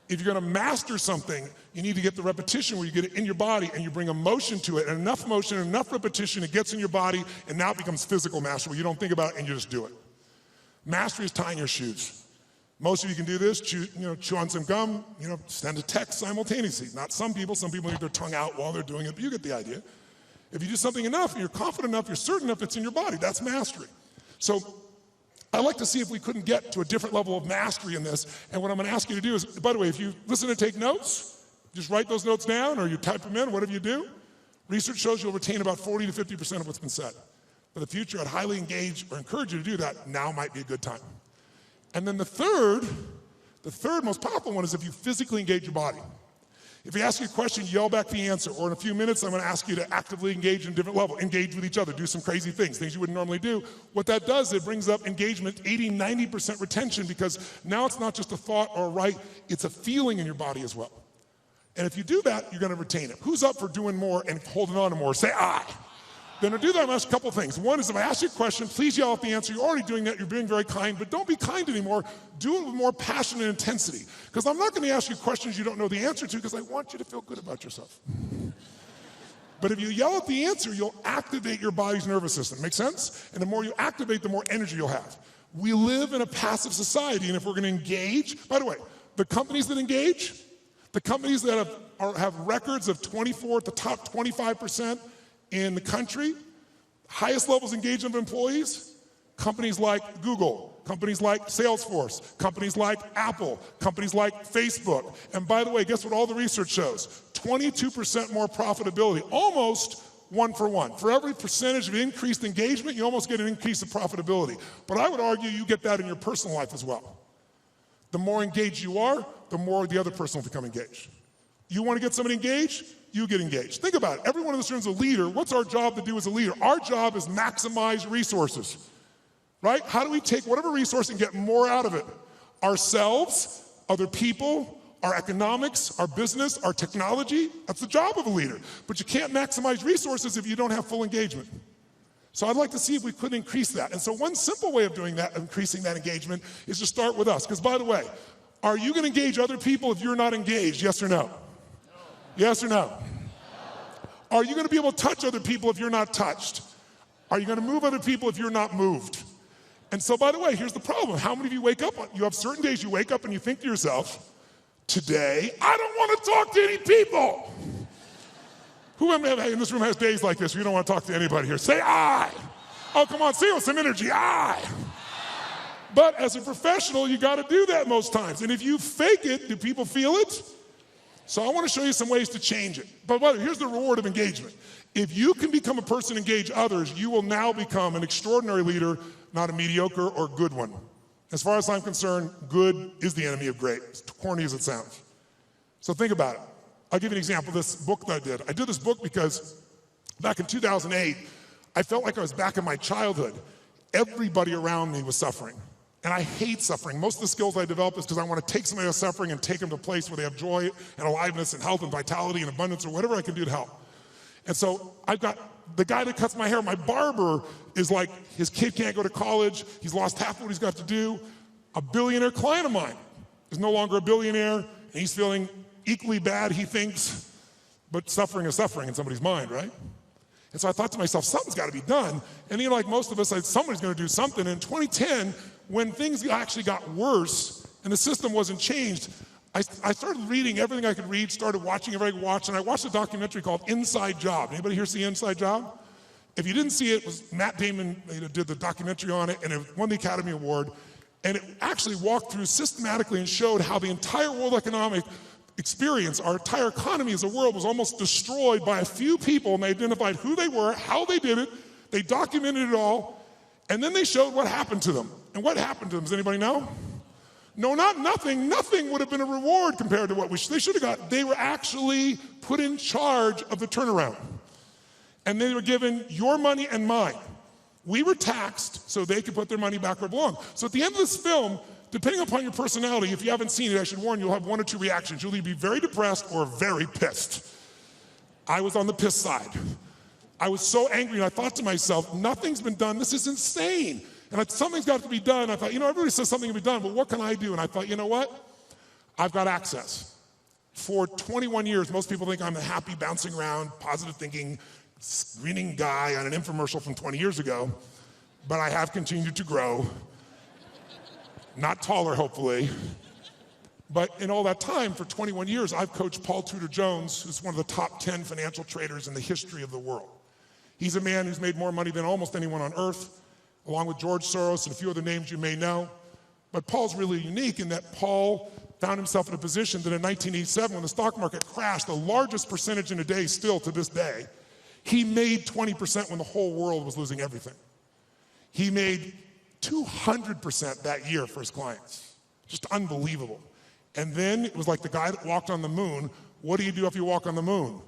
If you're gonna master something, you need to get the repetition where you get it in your body and you bring emotion to it, and enough motion, enough repetition, it gets in your body, and now it becomes physical mastery where you don't think about it and you just do it. Mastery is tying your shoes. Most of you can do this, chew on some gum, send a text simultaneously. Not some people leave their tongue out while they're doing it, but you get the idea. If you do something enough, and you're confident enough, you're certain enough it's in your body, that's mastery. So I'd like to see if we couldn't get to a different level of mastery in this. And what I'm going to ask you to do is, by the way, if you listen and take notes, just write those notes down or you type them in, whatever you do. Research shows you'll retain about 40 to 50% of what's been said. For the future, I'd highly engage or encourage you to do that. Now might be a good time. And then the third most powerful one is if you physically engage your body. If you ask you a question, yell back the answer. Or in a few minutes, I'm going to ask you to actively engage in a different level. Engage with each other. Do some crazy things you wouldn't normally do. What that does, it brings up engagement, 80, 90% retention, because now it's not just a thought or a right, it's a feeling in your body as well. And if you do that, you're going to retain it. Who's up for doing more and holding on to more? Say I. Then to do that, I'm going to ask a couple things. One is if I ask you a question, please yell out the answer. You're already doing that. You're being very kind, but don't be kind anymore. Do it with more passion and intensity. Because I'm not going to ask you questions you don't know the answer to because I want you to feel good about yourself. But if you yell out the answer, you'll activate your body's nervous system. Make sense? And the more you activate, the more energy you'll have. We live in a passive society, and if we're going to engage, by the way, the companies that engage, the companies that have records of 24 at the top 25% in the country, highest levels of engagement of employees, companies like Google, companies like Salesforce, companies like Apple, companies like Facebook. And by the way, guess what all the research shows? 22% more profitability, almost 1 for 1. For every percentage of increased engagement, you almost get an increase of profitability. But I would argue you get that in your personal life as well. The more engaged you are, the more the other person will become engaged. You want to get somebody engaged? You get engaged. Think about it. Everyone in this room is a leader. What's our job to do as a leader? Our job is maximize resources, right? How do we take whatever resource and get more out of it? Ourselves, other people, our economics, our business, our technology. That's the job of a leader. But you can't maximize resources if you don't have full engagement. So I'd like to see if we could increase that. And so one simple way of doing that, increasing that engagement, is to start with us. Because by the way, are you going to engage other people if you're not engaged? Yes or no? Yes or no? Are you going to be able to touch other people if you're not touched? Are you going to move other people if you're not moved? And so, by the way, here's the problem. How many of you wake up, you have certain days you wake up and you think to yourself, today, I don't want to talk to any people. Who in this room has days like this where you don't want to talk to anybody here? Say I. Oh, come on, say it with some energy, I. But as a professional, you got to do that most times. And if you fake it, do people feel it? So I want to show you some ways to change it. But here's the reward of engagement. If you can become a person, engage others, you will now become an extraordinary leader, not a mediocre or good one. As far as I'm concerned, good is the enemy of great, as corny as it sounds. So think about it. I'll give you an example of this book that I did. I did this book because back in 2008, I felt like I was back in my childhood. Everybody around me was suffering. And I hate suffering. Most of the skills I develop is because I want to take somebody who's suffering and take them to a place where they have joy and aliveness and health and vitality and abundance or whatever I can do to help. And so I've got the guy that cuts my hair, my barber, is like, his kid can't go to college. He's lost half what he's got to do. A billionaire client of mine. is no longer a billionaire, and he's feeling equally bad, he thinks, but suffering is suffering in somebody's mind, right? And so I thought to myself, something's got to be done. And you know, like most of us, somebody's going to do something. In 2010, when things actually got worse and the system wasn't changed, I started reading everything I could read, started watching everything I could watch, and I watched a documentary called Inside Job. Anybody here see Inside Job? If you didn't see it, it was Matt Damon did the documentary on it, and it won the Academy Award. And it actually walked through systematically and showed how the entire world economic experience, our entire economy as a world, was almost destroyed by a few people, and they identified who they were, how they did it, they documented it all, and then they showed what happened to them. And what happened to them, does anybody know? No, not nothing. Nothing would have been a reward compared to what they should have got. They were actually put in charge of the turnaround. And they were given your money and mine. We were taxed so they could put their money back where it belonged. So at the end of this film, depending upon your personality, if you haven't seen it, I should warn you, you'll have one or two reactions. You'll either be very depressed or very pissed. I was on the piss side. I was so angry, and I thought to myself, nothing's been done. This is insane. And something's got to be done. I thought, you know, everybody says something can be done, but what can I do? And I thought, you know what? I've got access. For 21 years, most people think I'm a happy, bouncing around, positive thinking, screening guy on an infomercial from 20 years ago, but I have continued to grow. Not taller, hopefully. But in all that time, for 21 years, I've coached Paul Tudor Jones, who's one of the top 10 financial traders in the history of the world. He's a man who's made more money than almost anyone on earth, along with George Soros and a few other names you may know. But Paul's really unique in that Paul found himself in a position that in 1987, when the stock market crashed, the largest percentage in a day still to this day, he made 20% when the whole world was losing everything. He made 200% that year for his clients. Just unbelievable. And then it was like the guy that walked on the moon. What do you do if you walk on the moon?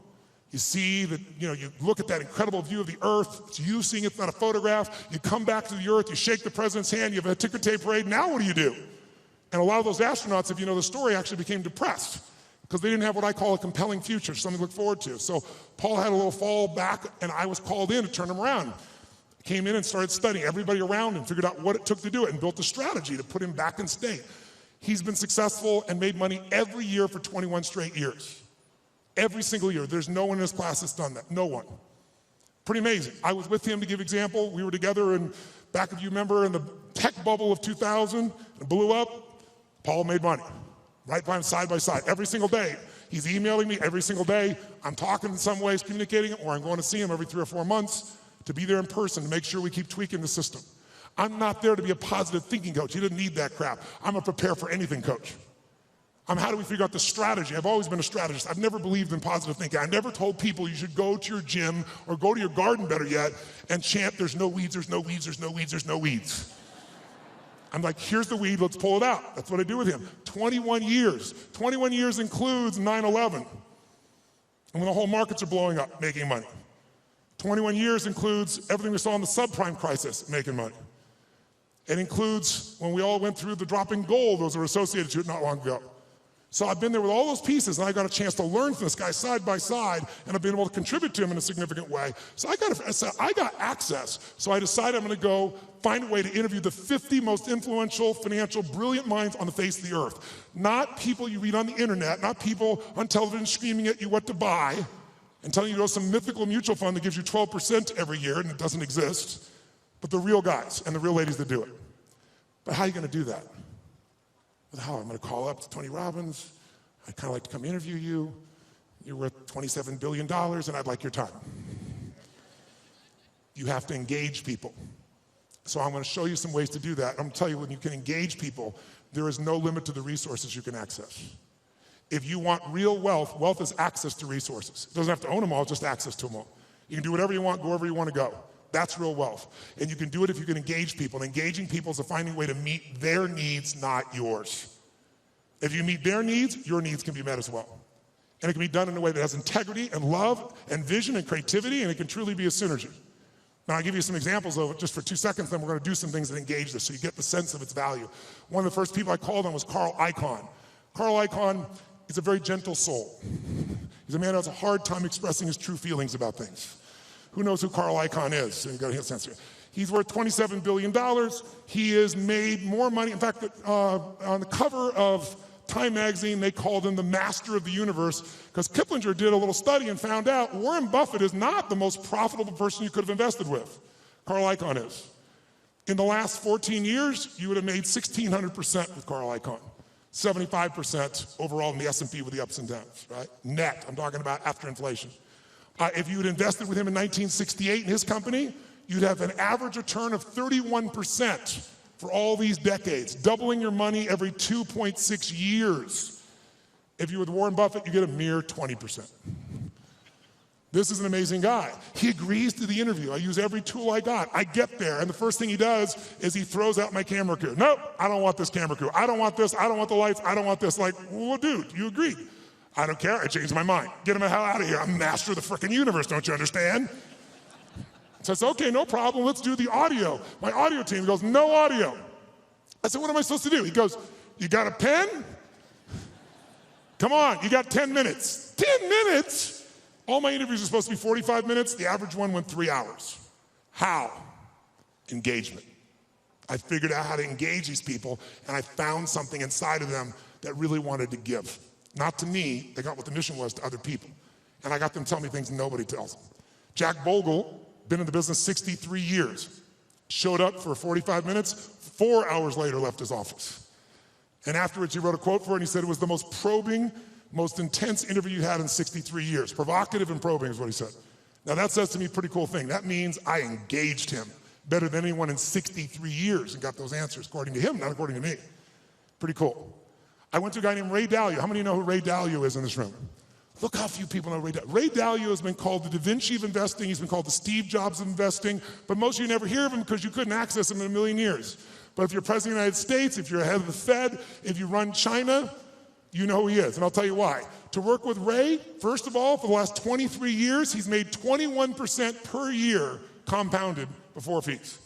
You see that, you know, you look at that incredible view of the earth. It's you seeing it, it's not a photograph. You come back to the earth, you shake the president's hand, you have a ticker tape parade. Now what do? And a lot of those astronauts, if you know the story, actually became depressed because they didn't have what I call a compelling future, something to look forward to. So Paul had a little fall back, and I was called in to turn him around. Came in and started studying everybody around him, figured out what it took to do it, and built a strategy to put him back in state. He's been successful and made money every year for 21 straight years. Every single year. There's no one in his class that's done that. No one. Pretty amazing. I was with him to give example. We were together in, back if you remember, in the tech bubble of 2000. It blew up. Paul made money. Right by him, side by side, every single day. He's emailing me every single day. I'm talking in some ways, communicating, or I'm going to see him every 3 or 4 months to be there in person to make sure we keep tweaking the system. I'm not there to be a positive thinking coach. He didn't need that crap. I'm a prepare for anything coach. How do we figure out the strategy? I've always been a strategist. I've never believed in positive thinking. I never told people you should go to your gym or go to your garden, better yet, and chant, there's no weeds, there's no weeds, there's no weeds, there's no weeds. I'm like, here's the weed, let's pull it out. That's what I do with him. 21 years. 21 years includes 9/11. And when the whole markets are blowing up, making money. 21 years includes everything we saw in the subprime crisis, making money. It includes when we all went through the dropping gold, those are associated to it not long ago. So I've been there with all those pieces, and I got a chance to learn from this guy side by side, and I've been able to contribute to him in a significant way. So I got access. So I decided I'm gonna go find a way to interview the 50 most influential, financial, brilliant minds on the face of the earth. Not people you read on the internet, not people on television screaming at you what to buy, and telling you to go to some mythical mutual fund that gives you 12% every year, and it doesn't exist, but the real guys and the real ladies that do it. But how are you gonna do that? How? I'm gonna call up to Tony Robbins. I'd kind of like to come interview you. You're worth $27 billion and I'd like your time. You have to engage people. So I'm gonna show you some ways to do that. I'm gonna tell you when you can engage people, there is no limit to the resources you can access. If you want real wealth, wealth is access to resources. It doesn't have to own them all, just access to them all. You can do whatever you want, go wherever you want to go. That's real wealth. And you can do it if you can engage people. And engaging people is finding a way to meet their needs, not yours. If you meet their needs, your needs can be met as well. And it can be done in a way that has integrity and love and vision and creativity, and it can truly be a synergy. Now I'll give you some examples of it just for 2 seconds, then we're gonna do some things that engage this so you get the sense of its value. One of the first people I called on was Carl Icahn. Carl Icahn is a very gentle soul. He's a man who has a hard time expressing his true feelings about things. Who knows who Carl Icahn is? So you got to get a sense here. He's worth $27 billion. He has made more money. In fact, on the cover of Time magazine, they called him the master of the universe because Kiplinger did a little study and found out Warren Buffett is not the most profitable person you could have invested with. Carl Icahn is. In the last 14 years, you would have made 1,600% with Carl Icahn. 75% overall in the S&P with the ups and downs, right? Net, I'm talking about after inflation. If you had invested with him in 1968 in his company, you'd have an average return of 31% for all these decades, doubling your money every 2.6 years. If you were with Warren Buffett, you get a mere 20%. This is an amazing guy. He agrees to the interview. I use every tool I got. I get there, and the first thing he does is he throws out my camera crew. Nope, I don't want this camera crew. I don't want this, I don't want the lights, I don't want this. Like, well, dude, you agreed. I don't care, I changed my mind. Get him the hell out of here. I'm master of the frickin' universe, don't you understand? So I said, okay, no problem, let's do the audio. My audio team goes, no audio. I said, what am I supposed to do? He goes, you got a pen? Come on, you got 10 minutes. 10 minutes? All my interviews are supposed to be 45 minutes. The average one went 3 hours. How? Engagement. I figured out how to engage these people, and I found something inside of them that really wanted to give. Not to me, they got what the mission was to other people. And I got them tell me things nobody tells them. Jack Bogle, been in the business 63 years, showed up for 45 minutes, 4 hours later left his office. And afterwards he wrote a quote for it, and he said it was the most probing, most intense interview you had in 63 years. Provocative and probing is what he said. Now that says to me a pretty cool thing. That means I engaged him better than anyone in 63 years and got those answers, according to him, not according to me. Pretty cool. I went to a guy named Ray Dalio. How many of you know who Ray Dalio is in this room? Look how few people know Ray Dalio. Ray Dalio has been called the Da Vinci of investing. He's been called the Steve Jobs of investing. But most of you never hear of him because you couldn't access him in a million years. But if you're president of the United States, if you're head of the Fed, if you run China, you know who he is, and I'll tell you why. To work with Ray, first of all, for the last 23 years, he's made 21% per year compounded before fees.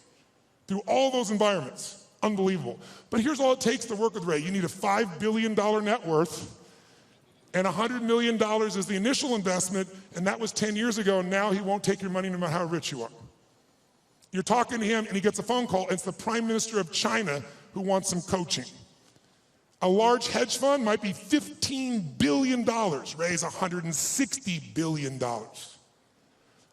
Through all those environments. Unbelievable. But here's all it takes to work with Ray. You need a $5 billion net worth, and $100 million is the initial investment, and that was 10 years ago, and now he won't take your money no matter how rich you are. You're talking to him, and he gets a phone call. It's the Prime Minister of China who wants some coaching. A large hedge fund might be $15 billion. Ray's $160 billion.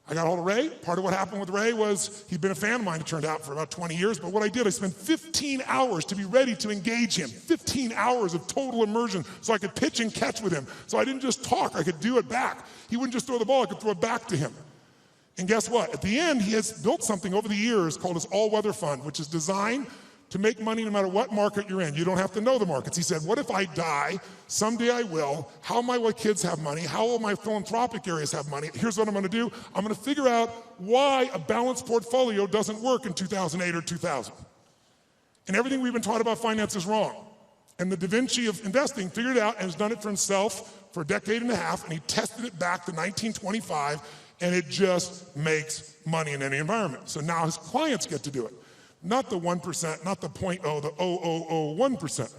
I got hold of Ray. Part of what happened with Ray was he'd been a fan of mine, it turned out, for about 20 years. But what I did, I spent 15 hours to be ready to engage him. 15 hours of total immersion so I could pitch and catch with him. So I didn't just talk, I could do it back. He wouldn't just throw the ball, I could throw it back to him. And guess what? At the end, he has built something over the years called his all-weather fund, which is designed to make money no matter what market you're in. You don't have to know the markets. He said, what if I die? Someday I will. How will my kids have money? How will my philanthropic areas have money? Here's what I'm gonna do. I'm gonna figure out why a balanced portfolio doesn't work in 2008 or 2000. And everything we've been taught about finance is wrong. And the Da Vinci of investing figured it out and has done it for himself for a decade and a half, and he tested it back to 1925, and it just makes money in any environment. So now his clients get to do it. Not the 1%, not the 0.0, the 0.001%.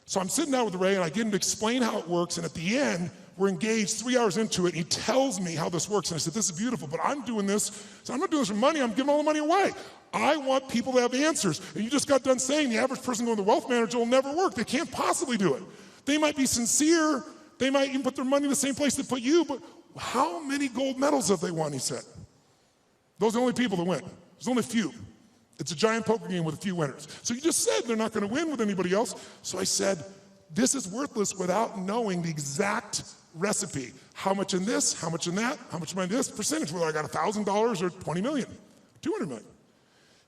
So I'm sitting down with Ray and I get him to explain how it works, and at the end, we're engaged 3 hours into it, and he tells me how this works, and I said, this is beautiful, but I'm doing this, so I'm not doing this for money, I'm giving all the money away. I want people to have answers, and you just got done saying the average person going to the wealth manager will never work. They can't possibly do it. They might be sincere, they might even put their money in the same place they put you, but how many gold medals have they won, he said. Those are the only people that win. There's only a few. It's a giant poker game with a few winners. So you just said they're not gonna win with anybody else. So I said, this is worthless without knowing the exact recipe. How much in this, how much in that, how much in this percentage, whether I got $1,000 or 20 million, 200 million.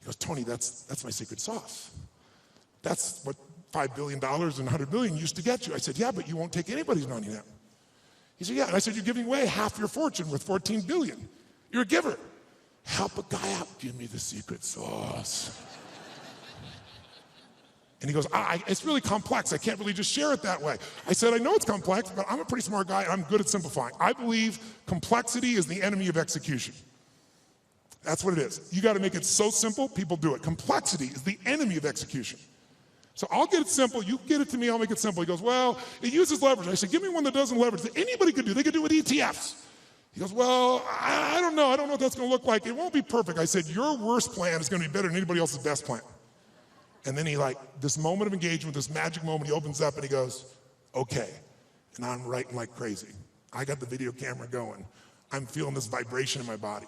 He goes, Tony, that's my secret sauce. That's what $5 billion and 100 million used to get you. I said, yeah, but you won't take anybody's money now. He said, yeah, and I said, you're giving away half your fortune with 14 billion. You're a giver. Help a guy out, give me the secret sauce. And he goes, it's really complex. I can't really just share it that way. I said, I know it's complex, but I'm a pretty smart guy and I'm good at simplifying. I believe complexity is the enemy of execution. That's what it is. You gotta make it so simple, people do it. Complexity is the enemy of execution. So I'll get it simple, you get it to me, I'll make it simple. He goes, well, it uses leverage. I said, give me one that doesn't leverage, that anybody could do. They could do it with ETFs. He goes, well, I don't know what that's gonna look like. It won't be perfect. I said, your worst plan is gonna be better than anybody else's best plan. And then he this moment of engagement, this magic moment, he opens up and he goes, okay. And I'm writing like crazy. I got the video camera going. I'm feeling this vibration in my body.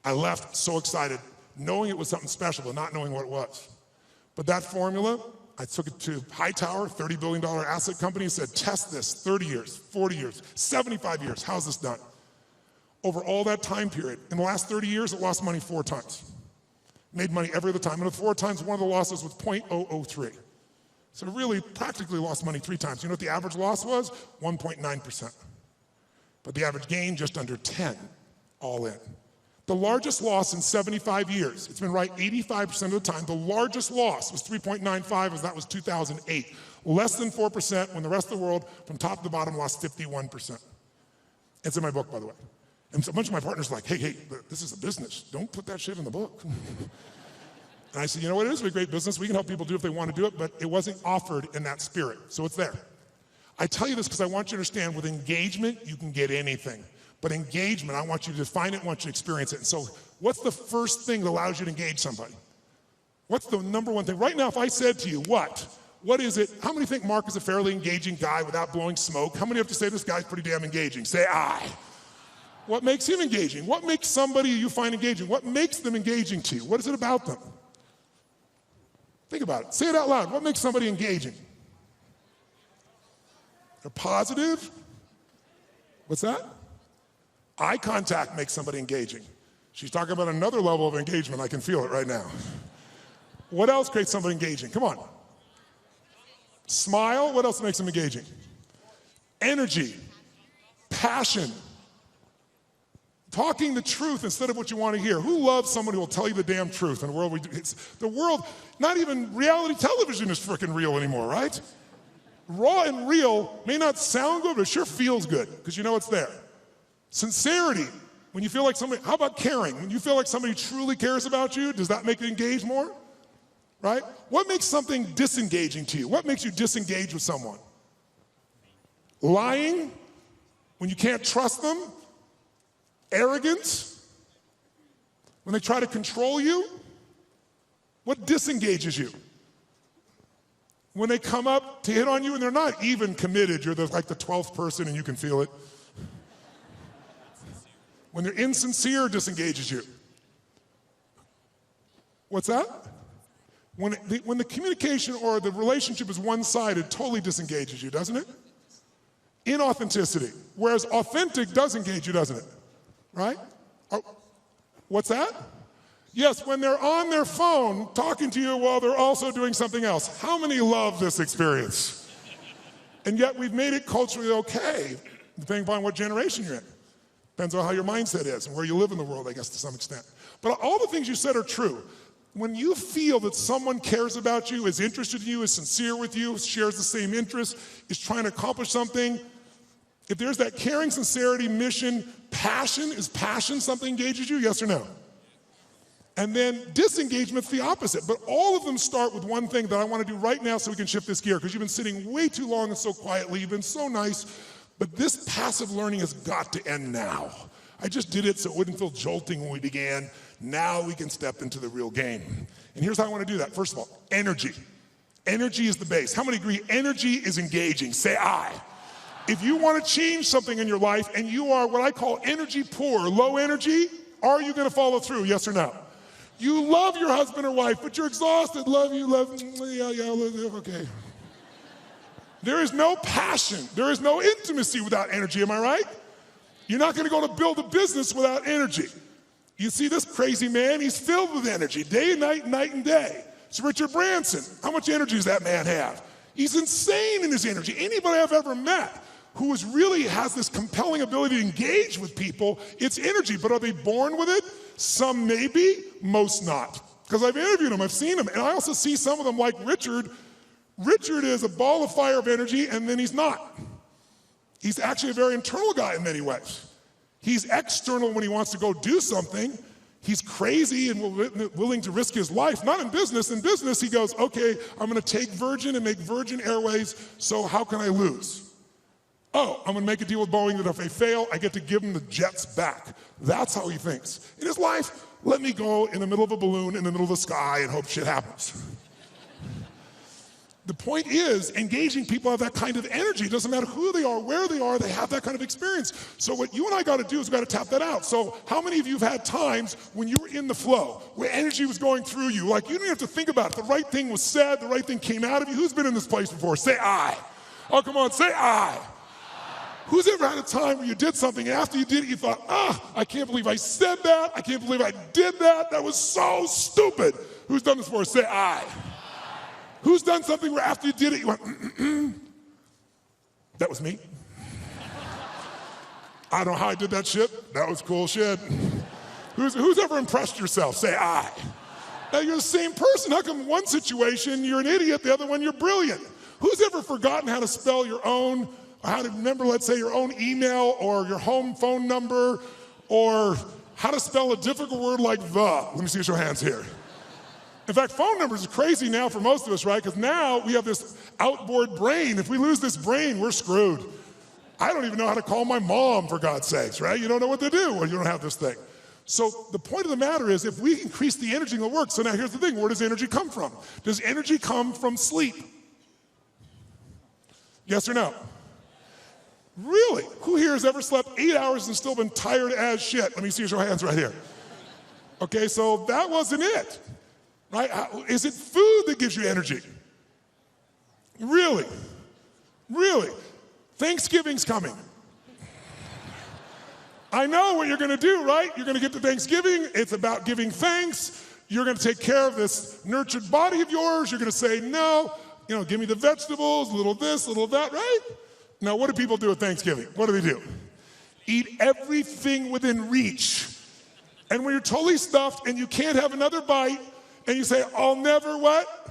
I left so excited, knowing it was something special, but not knowing what it was. But that formula, I took it to Hightower, $30 billion asset company, and said, test this, 30 years, 40 years, 75 years, how's this done? Over all that time period, in the last 30 years, it lost money 4 times. Made money every other time, and the 4 times, one of the losses was 0.003. So it really practically lost money 3 times. You know what the average loss was? 1.9%. But the average gain, just under 10, all in. The largest loss in 75 years, it's been right 85% of the time, the largest loss was 3.95, as that was 2008. Less than 4% when the rest of the world, from top to bottom, lost 51%. It's in my book, by the way. And so a bunch of my partners are like, hey, this is a business. Don't put that shit in the book. And I said, you know what, it is a great business. We can help people do it if they want to do it, but it wasn't offered in that spirit, so it's there. I tell you this because I want you to understand with engagement, you can get anything. But engagement, I want you to define it, I want you to experience it. And so what's the first thing that allows you to engage somebody? What's the number one thing? Right now, if I said to you, what is it? How many think Mark is a fairly engaging guy without blowing smoke? How many have to say this guy's pretty damn engaging? Say I. What makes him engaging? What makes somebody you find engaging? What makes them engaging to you? What is it about them? Think about it. Say it out loud. What makes somebody engaging? They're positive. What's that? Eye contact makes somebody engaging. She's talking about another level of engagement. I can feel it right now. What else creates somebody engaging? Come on. Smile. What else makes them engaging? Energy. Passion. Talking the truth instead of what you want to hear. Who loves someone who will tell you the damn truth in the world we do? The world, not even reality television is freaking real anymore, right? Raw and real may not sound good, but it sure feels good because you know it's there. Sincerity, when you feel like somebody, how about caring? When you feel like somebody truly cares about you, does that make you engage more? Right? What makes something disengaging to you? What makes you disengage with someone? Lying, when you can't trust them? Arrogance, when they try to control you? What disengages you? When they come up to hit on you and they're not even committed, you're like the 12th person and you can feel it. When they're insincere, disengages you. What's that? When the communication or the relationship is one-sided, totally disengages you, doesn't it? Inauthenticity. Whereas authentic does engage you, doesn't it? Right? Oh, what's that? Yes, when they're on their phone talking to you while they're also doing something else. How many love this experience? And yet we've made it culturally okay, depending upon what generation you're in. Depends on how your mindset is and where you live in the world, I guess, to some extent. But all the things you said are true. When you feel that someone cares about you, is interested in you, is sincere with you, shares the same interests, is trying to accomplish something, if there's that caring, sincerity, mission, passion, is passion something engages you, yes or no? And then disengagement's the opposite. But all of them start with one thing that I want to do right now so we can shift this gear, because you've been sitting way too long and so quietly, you've been so nice, but this passive learning has got to end now. I just did it so it wouldn't feel jolting when we began. Now we can step into the real game. And here's how I want to do that. First of all, energy. Energy is the base. How many agree energy is engaging? Say I. If you want to change something in your life and you are what I call energy poor, low energy, are you going to follow through, yes or no? You love your husband or wife, but you're exhausted. Love you, okay. There is no passion. There is no intimacy without energy, am I right? You're not going to go to build a business without energy. You see this crazy man, he's filled with energy, day and night and day. It's Richard Branson. How much energy does that man have? He's insane in his energy. Anybody I've ever met who really has this compelling ability to engage with people, it's energy. But are they born with it? Some maybe, most not. Because I've interviewed them, I've seen them. And I also see some of them like Richard. Richard is a ball of fire of energy, and then he's not. He's actually a very internal guy in many ways. He's external when he wants to go do something. He's crazy and willing to risk his life. Not in business. In business, he goes, okay, I'm going to take Virgin and make Virgin Airways, so how can I lose? Oh, I'm going to make a deal with Boeing that if they fail, I get to give them the jets back. That's how he thinks. In his life, let me go in the middle of a balloon in the middle of the sky and hope shit happens. The point is, engaging people have that kind of energy. It doesn't matter who they are, where they have that kind of experience. So what you and I got to do is we got to tap that out. So how many of you have had times when you were in the flow, where energy was going through you? Like you didn't have to think about it. The right thing was said, the right thing came out of you. Who's been in this place before? Say I. Oh, come on, say I. Who's ever had a time where you did something and after you did it, you thought, I can't believe I said that. I can't believe I did that. That was so stupid. Who's done this before? Say I. Who's done something where after you did it, you went, That was me. I don't know how I did that shit. That was cool shit. Who's ever impressed yourself? Say I. Now you're the same person. How come one situation you're an idiot, the other one you're brilliant? Who's ever forgotten how to spell your own, or how to remember, let's say, your own email or your home phone number, or how to spell a difficult word like the? Let me see your hands here. In fact, phone numbers are crazy now for most of us, right? Because now we have this outboard brain. If we lose this brain, we're screwed. I don't even know how to call my mom, for God's sakes, right? You don't know what to do when you don't have this thing. So the point of the matter is, if we increase the energy, it'll work. So now here's the thing, where does energy come from? Does energy come from sleep? Yes or no? Really? Who here has ever slept 8 hours and still been tired as shit? Let me see your hands right here. Okay, so that wasn't it. Right? Is it food that gives you energy? Really? Really? Thanksgiving's coming. I know what you're going to do, right? You're going to get to Thanksgiving. It's about giving thanks. You're going to take care of this nurtured body of yours. You're going to say, no, give me the vegetables, a little this, a little that, right? Now, what do people do at Thanksgiving? What do they do? Eat everything within reach. And when you're totally stuffed and you can't have another bite, and you say, I'll never what?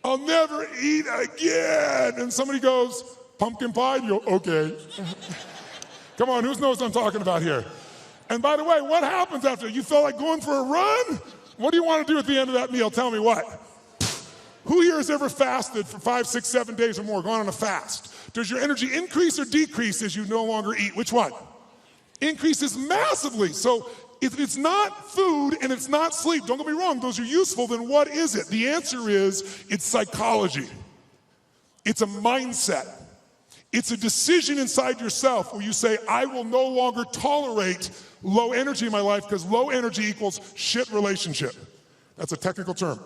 I'll never eat again. And somebody goes, pumpkin pie? And you go, okay. Come on, who knows what I'm talking about here? And by the way, what happens after? You feel like going for a run? What do you want to do at the end of that meal? Tell me what. Who here has ever fasted for 5, 6, 7 days or more, gone on a fast? Does your energy increase or decrease as you no longer eat? Which one? Increases massively. So if it's not food and it's not sleep, don't get me wrong, those are useful, then what is it? The answer is, it's psychology. It's a mindset. It's a decision inside yourself where you say, I will no longer tolerate low energy in my life because low energy equals shit relationship. That's a technical term.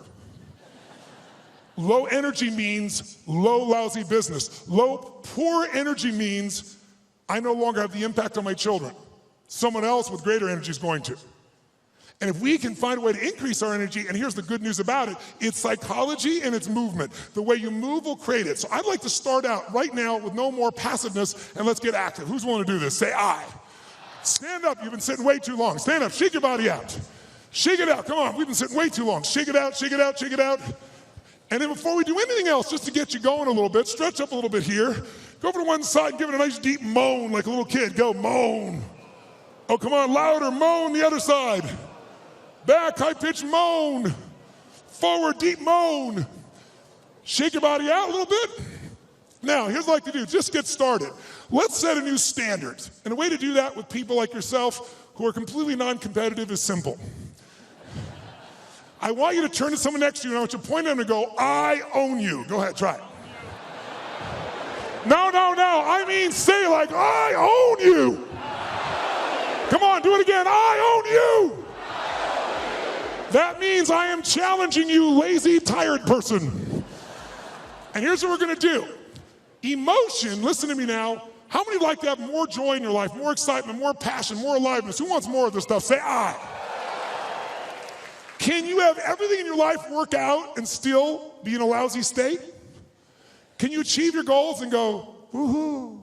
Low energy means low, lousy business. Poor energy means I no longer have the impact on my children. Someone else with greater energy is going to. And if we can find a way to increase our energy, and here's the good news about it, it's psychology and it's movement. The way you move will create it. So I'd like to start out right now with no more passiveness, and let's get active. Who's willing to do this? Say I. Stand up, you've been sitting way too long. Stand up, shake your body out. Shake it out, come on, we've been sitting way too long. Shake it out, shake it out, shake it out. And then before we do anything else, just to get you going a little bit, stretch up a little bit here. Go over to one side and give it a nice deep moan like a little kid. Go, moan. Oh, come on, louder, moan the other side. Back, high-pitched moan. Forward, deep moan. Shake your body out a little bit. Now, here's what I'd like to do. Just get started. Let's set a new standard. And the way to do that with people like yourself who are completely non-competitive is simple. I want you to turn to someone next to you and I want you to point at them and go, I own you. Go ahead, try it. No. I mean, say like, I own you. Come on, do it again. I own you. That means I am challenging you, lazy, tired person. And here's what we're going to do. Emotion, listen to me now. How many would like to have more joy in your life, more excitement, more passion, more aliveness? Who wants more of this stuff? Say I. Can you have everything in your life work out and still be in a lousy state? Can you achieve your goals and go, woohoo?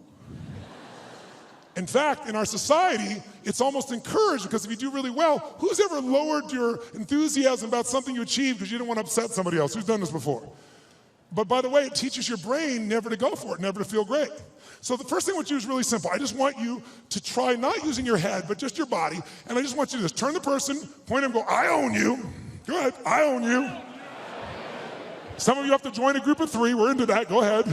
In fact, in our society, it's almost encouraged because if you do really well, who's ever lowered your enthusiasm about something you achieved because you didn't want to upset somebody else? Who's done this before? But by the way, it teaches your brain never to go for it, never to feel great. So the first thing I want you to do is really simple. I just want you to try not using your head, but just your body. And I just want you to just turn the person, point at them, go, I own you. Go ahead, I own you. Some of you have to join a group of 3. We're into that, go ahead.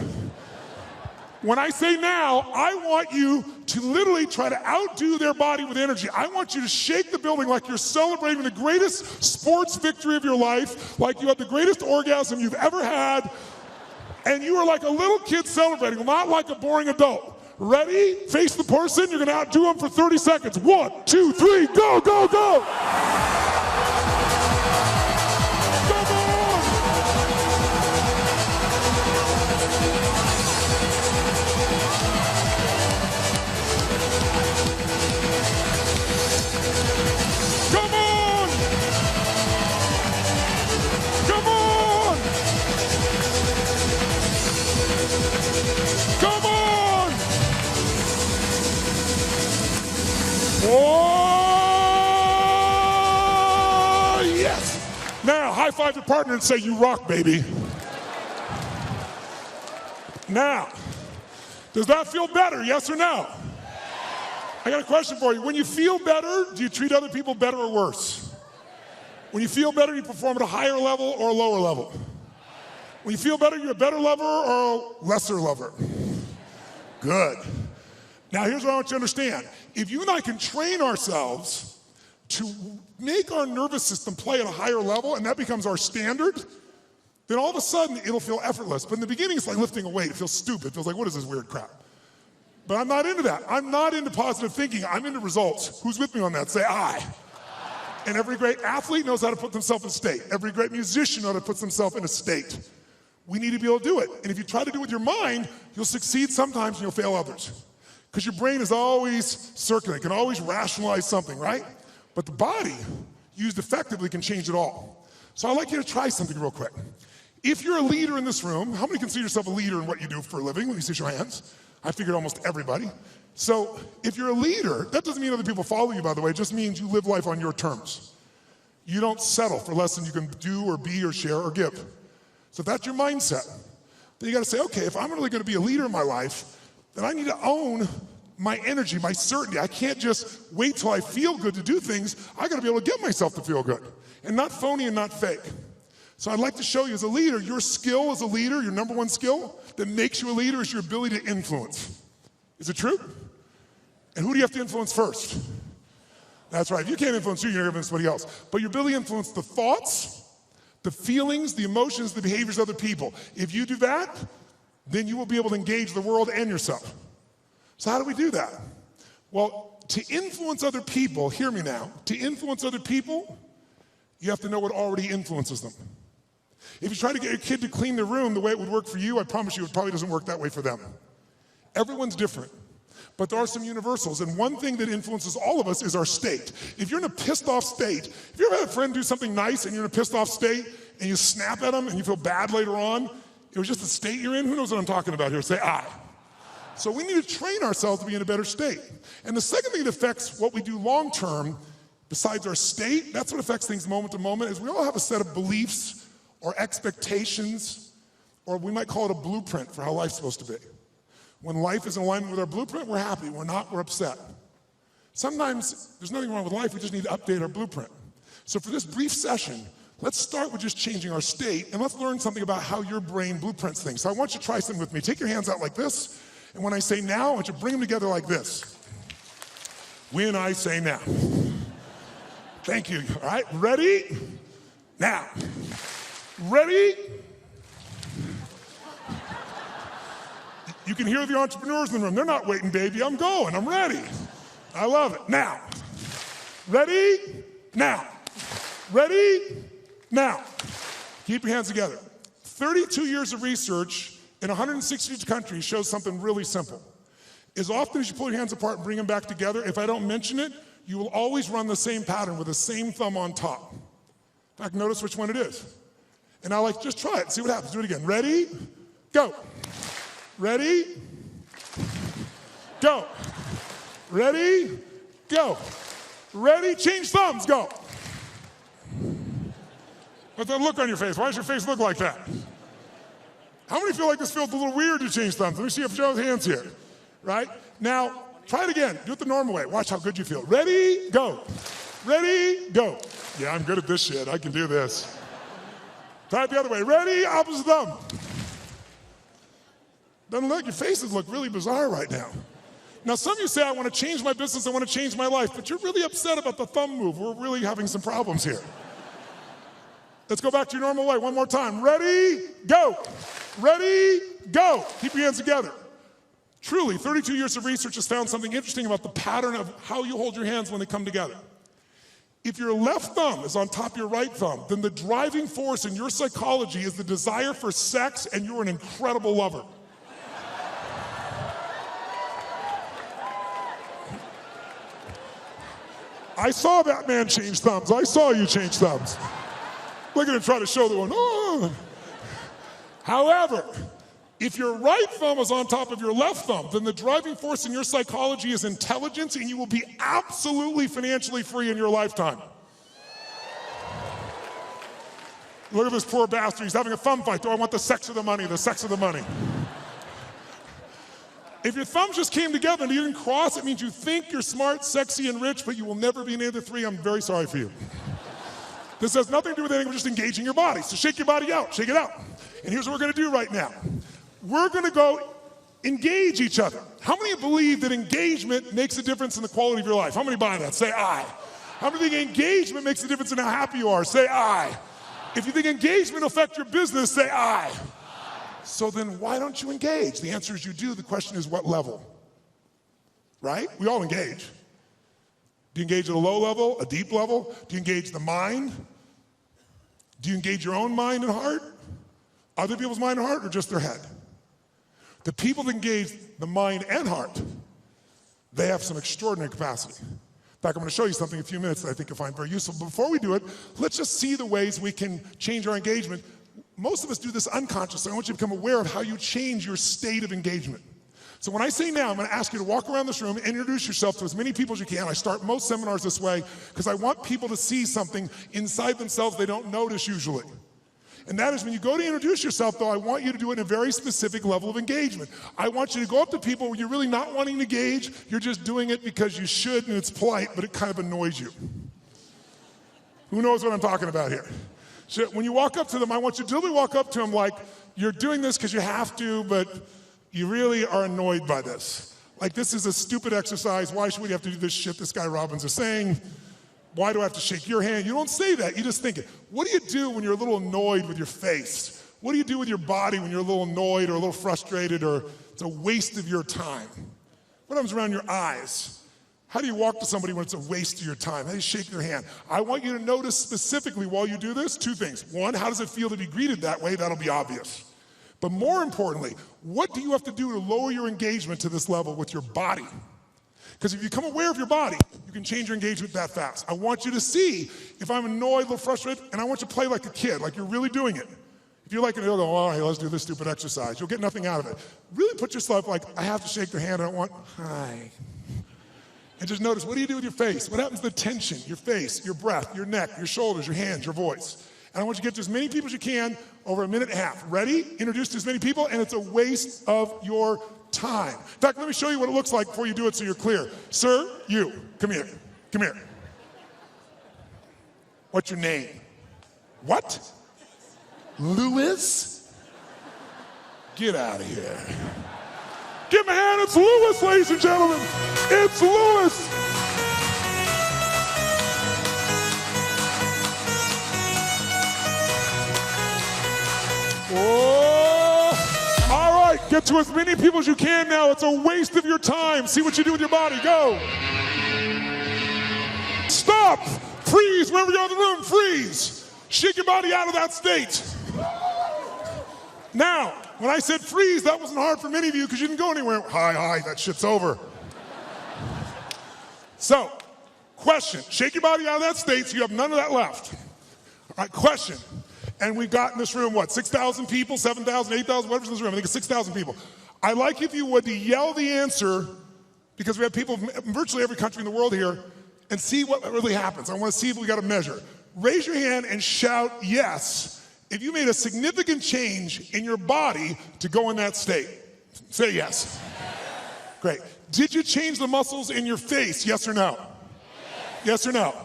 When I say now, I want you to literally try to outdo their body with energy. I want you to shake the building like you're celebrating the greatest sports victory of your life, like you had the greatest orgasm you've ever had. And you are like a little kid celebrating, not like a boring adult. Ready? Face the person. You're going to outdo them for 30 seconds. 1, 2, 3, go, go, go. Oh, yes. Now, high five your partner and say, you rock, baby. Now, does that feel better, yes or no? I got a question for you. When you feel better, do you treat other people better or worse? When you feel better, you perform at a higher level or a lower level? When you feel better, you're a better lover or a lesser lover? Good. Now, here's what I want you to understand. If you and I can train ourselves to make our nervous system play at a higher level, and that becomes our standard, then all of a sudden, it'll feel effortless. But in the beginning, it's like lifting a weight. It feels stupid. It feels like, what is this weird crap? But I'm not into that. I'm not into positive thinking. I'm into results. Who's with me on that? Say I. And every great athlete knows how to put themselves in state. Every great musician knows how to put themselves in a state. We need to be able to do it. And if you try to do it with your mind, you'll succeed sometimes and you'll fail others. Because your brain is always circulating, can always rationalize something, right? But the body, used effectively, can change it all. So I'd like you to try something real quick. If you're a leader in this room, how many consider yourself a leader in what you do for a living? Let me see your hands. I figured almost everybody. So if you're a leader, that doesn't mean other people follow you, by the way. It just means you live life on your terms. You don't settle for less than you can do or be or share or give. So if that's your mindset, then you got to say, okay, if I'm really going to be a leader in my life, then I need to own my energy, my certainty. I can't just wait till I feel good to do things. I got to be able to get myself to feel good, and not phony and not fake. So I'd like to show you as a leader, your skill as a leader, your number one skill that makes you a leader is your ability to influence. Is it true? And who do you have to influence first? That's right. If you can't influence you, you're going to influence somebody else. But your ability to influence the thoughts, the feelings, the emotions, the behaviors of other people. If you do that, then you will be able to engage the world and yourself. So how do we do that? Well, to influence other people, hear me now, to influence other people, you have to know what already influences them. If you try to get your kid to clean their room the way it would work for you, I promise you it probably doesn't work that way for them. Everyone's different, but there are some universals, and one thing that influences all of us is our state. If you're in a pissed off state, if you ever had a friend do something nice and you're in a pissed off state and you snap at them and you feel bad later on, it was just the state you're in, who knows what I'm talking about here? Say I. So we need to train ourselves to be in a better state. And the second thing that affects what we do long term, besides our state, that's what affects things moment to moment, is we all have a set of beliefs or expectations, or we might call it a blueprint for how life's supposed to be. When life is in alignment with our blueprint, we're happy. We're not, we're upset. Sometimes there's nothing wrong with life, we just need to update our blueprint. So for this brief session, let's start with just changing our state, and let's learn something about how your brain blueprints things. So I want you to try something with me. Take your hands out like this, and when I say now, I want you to bring them together like this. When I say now. Thank you. All right, ready? Now. Ready? You can hear the entrepreneurs in the room. They're not waiting, baby. I'm going. I'm ready. I love it. Now. Ready? Now. Ready? Now. Keep your hands together. 32 years of research in 160 countries shows something really simple. As often as you pull your hands apart and bring them back together, if I don't mention it, you will always run the same pattern with the same thumb on top. In fact, notice which one it is. And I'll just try it, see what happens. Do it again. Ready? Go. Ready? Go. Ready? Go. Ready? Change thumbs. Go. What's that look on your face? Why does your face look like that? How many feel like this feels a little weird to change thumbs? Let me see if Joe's hands here. Right? Now, try it again. Do it the normal way. Watch how good you feel. Ready? Go. Ready? Go. Yeah, I'm good at this shit. I can do this. Try it the other way. Ready? Opposite thumb. Doesn't look, your faces look really bizarre right now. Now, some of you say, I want to change my business, I want to change my life, but you're really upset about the thumb move. We're really having some problems here. Let's go back to your normal way one more time. Ready? Go. Ready, go. Keep your hands together. Truly, 32 years of research has found something interesting about the pattern of how you hold your hands when they come together. If your left thumb is on top of your right thumb, then the driving force in your psychology is the desire for sex, and you're an incredible lover. I saw that man change thumbs. I saw you change thumbs. Look at him try to show the one. Oh. However, if your right thumb is on top of your left thumb, then the driving force in your psychology is intelligence, and you will be absolutely financially free in your lifetime. Look at this poor bastard. He's having a thumb fight. Do I want the sex or the money? The sex or the money. If your thumbs just came together and you didn't cross, it means you think you're smart, sexy, and rich, but you will never be any of the three. I'm very sorry for you. This has nothing to do with anything. We're just engaging your body. So shake your body out. Shake it out. And here's what we're going to do right now. We're going to go engage each other. How many believe that engagement makes a difference in the quality of your life? How many buy that? Say aye. How many think engagement makes a difference in how happy you are? Say aye. If you think engagement will affect your business, say aye. So then why don't you engage? The answer is you do. The question is what level? Right? We all engage. Do you engage at a low level, a deep level? Do you engage the mind? Do you engage your own mind and heart? Other people's mind and heart, or just their head? The people that engage the mind and heart, they have some extraordinary capacity. In fact, I'm going to show you something in a few minutes that I think you'll find very useful. But before we do it, let's just see the ways we can change our engagement. Most of us do this unconsciously. I want you to become aware of how you change your state of engagement. So when I say now, I'm going to ask you to walk around this room and introduce yourself to as many people as you can. I start most seminars this way because I want people to see something inside themselves they don't notice usually. And that is when you go to introduce yourself, though, I want you to do it in a very specific level of engagement. I want you to go up to people where you're really not wanting to engage. You're just doing it because you should, and it's polite, but it kind of annoys you. Who knows what I'm talking about here? So when you walk up to them, I want you to literally walk up to them like you're doing this because you have to, but you really are annoyed by this. Like, this is a stupid exercise. Why should we have to do this shit this guy Robbins is saying? Why do I have to shake your hand? You don't say that. You just think it. What do you do when you're a little annoyed with your face? What do you do with your body when you're a little annoyed or a little frustrated or it's a waste of your time? What happens around your eyes? How do you walk to somebody when it's a waste of your time? How do you shake their hand? I want you to notice specifically while you do this, two things. One, how does it feel to be greeted that way? That'll be obvious. But more importantly, what do you have to do to lower your engagement to this level with your body? Because if you become aware of your body, you can change your engagement that fast. I want you to see if I'm annoyed, a little frustrated, and I want you to play like a kid, like you're really doing it. If you're like, you'll go, all right, let's do this stupid exercise. You'll get nothing out of it. Really put yourself like, I have to shake their hand. I don't want, hi. And just notice, what do you do with your face? What happens to the tension, your face, your breath, your neck, your shoulders, your hands, your voice? And I want you to get to as many people as you can over a minute and a half. Ready? Introduce to as many people, and it's a waste of your time. In fact, let me show you what it looks like before you do it so you're clear. Sir, you, come here. Come here. What's your name? What? Louis? Get out of here. Give him a hand. It's Louis, ladies and gentlemen. It's Louis. Oh, all right, get to as many people as you can now. It's a waste of your time. See what you do with your body. Go. Stop. Freeze. Wherever you are in the room, freeze. Shake your body out of that state. Now, when I said freeze, that wasn't hard for many of you because you didn't go anywhere. Hi, that shit's over. So, question. Shake your body out of that state so you have none of that left. All right, question. And we've got in this room, what, 6,000 people, 7,000, 8,000, whatever's in this room. I think it's 6,000 people. I'd like if you would to yell the answer, because we have people from virtually every country in the world here, and see what really happens. I want to see if we got a measure. Raise your hand and shout yes if you made a significant change in your body to go in that state. Say yes. Great. Did you change the muscles in your face, yes or no? Yes or no?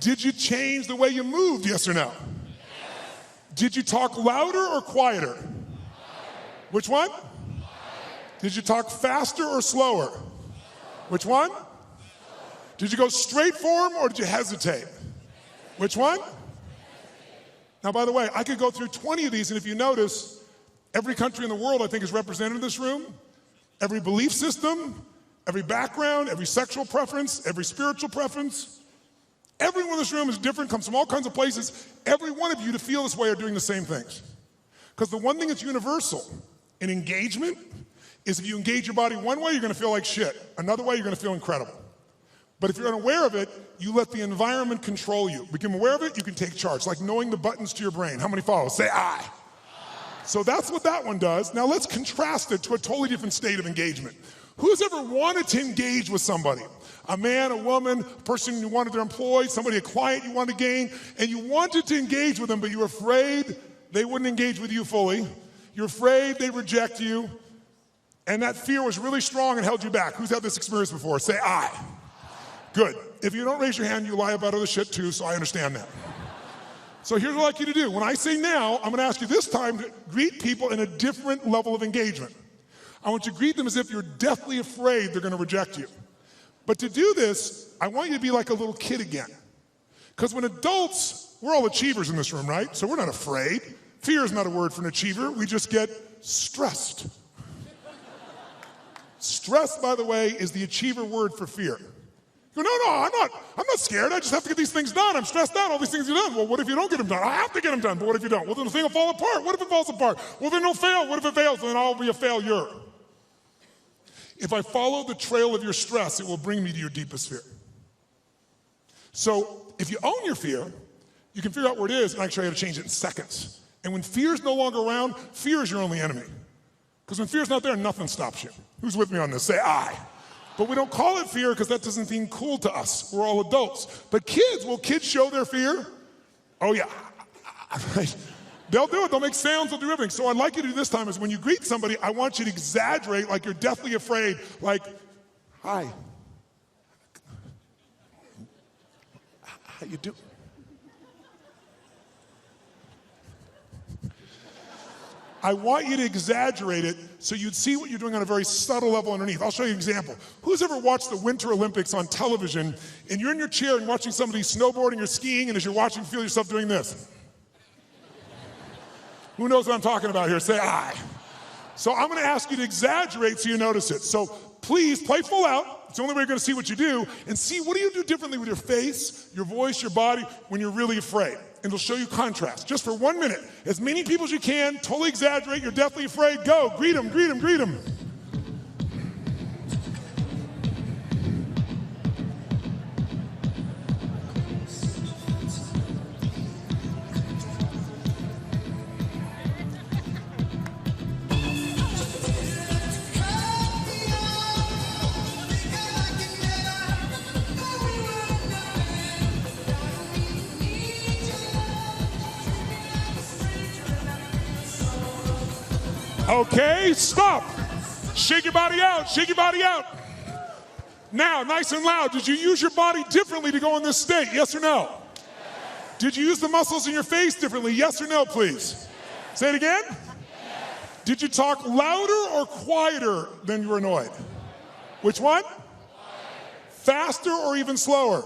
Did you change the way you moved, yes or no? Did you talk louder or quieter? Which one? Did you talk faster or slower? Which one? Did you go straight for him or did you hesitate? Which one? Now, by the way, I could go through 20 of these, and if you notice, Every country in the world, I think, is represented in this room. Every belief system, every background, every sexual preference, every spiritual preference. Everyone in this room is different, comes from all kinds of places. Every one of you to feel this way are doing the same things. Because the one thing that's universal in engagement is if you engage your body one way, you're gonna feel like shit. Another way, you're gonna feel incredible. But if you're unaware of it, you let the environment control you. Become aware of it, you can take charge. Like knowing the buttons to your brain. How many follow? Say I. So that's what that one does. Now let's contrast it to a totally different state of engagement. Who's ever wanted to engage with somebody? A man, a woman, a person you wanted to employ, somebody, a client you wanted to gain, and you wanted to engage with them, but you were afraid they wouldn't engage with you fully. You're afraid they'd reject you, and that fear was really strong and held you back. Who's had this experience before? Say I. Good. If you don't raise your hand, you lie about other shit too, so I understand that. So here's what I'd like you to do. When I say now, I'm gonna ask you this time to greet people in a different level of engagement. I want you to greet them as if you're deathly afraid they're gonna reject you. But to do this, I want you to be like a little kid again. Because when adults, we're all achievers in this room, right? So we're not afraid. Fear is not a word for an achiever. We just get stressed. Stress, by the way, is the achiever word for fear. You go, no, I'm not scared. I just have to get these things done. I'm stressed out, all these things are done. Well, what if you don't get them done? I have to get them done, but what if you don't? Well, then the thing will fall apart. What if it falls apart? Well, then it'll fail. What if it fails? Then I'll be a failure. If I follow the trail of your stress, it will bring me to your deepest fear. So if you own your fear, you can figure out where it is and actually how to change it in seconds. And when fear is no longer around, fear is your only enemy. Because when fear's not there, nothing stops you. Who's with me on this? Say I. But we don't call it fear because that doesn't seem cool to us. We're all adults. But kids, will kids show their fear? Oh yeah. They'll do it, they'll make sounds, they'll do everything. So what I'd like you to do this time is when you greet somebody, I want you to exaggerate like you're deathly afraid, like, hi. How you doing? I want you to exaggerate it so you'd see what you're doing on a very subtle level underneath. I'll show you an example. Who's ever watched the Winter Olympics on television and you're in your chair and watching somebody snowboarding or skiing, and as you're watching, feel yourself doing this? Who knows what I'm talking about here? Say I. So I'm gonna ask you to exaggerate so you notice it. So please play full out. It's the only way you're gonna see what you do, and see what do you do differently with your face, your voice, your body when you're really afraid. And it'll show you contrast. Just for 1 minute, as many people as you can, totally exaggerate, you're deathly afraid, go, greet them, greet them, greet them. Okay, stop. Shake your body out, shake your body out. Now, nice and loud, did you use your body differently to go in this state, yes or no? Yes. Did you use the muscles in your face differently, yes or no, please? Yes. Say it again. Yes. Did you talk louder or quieter than you were annoyed? Which one? Quieter. Faster or even slower?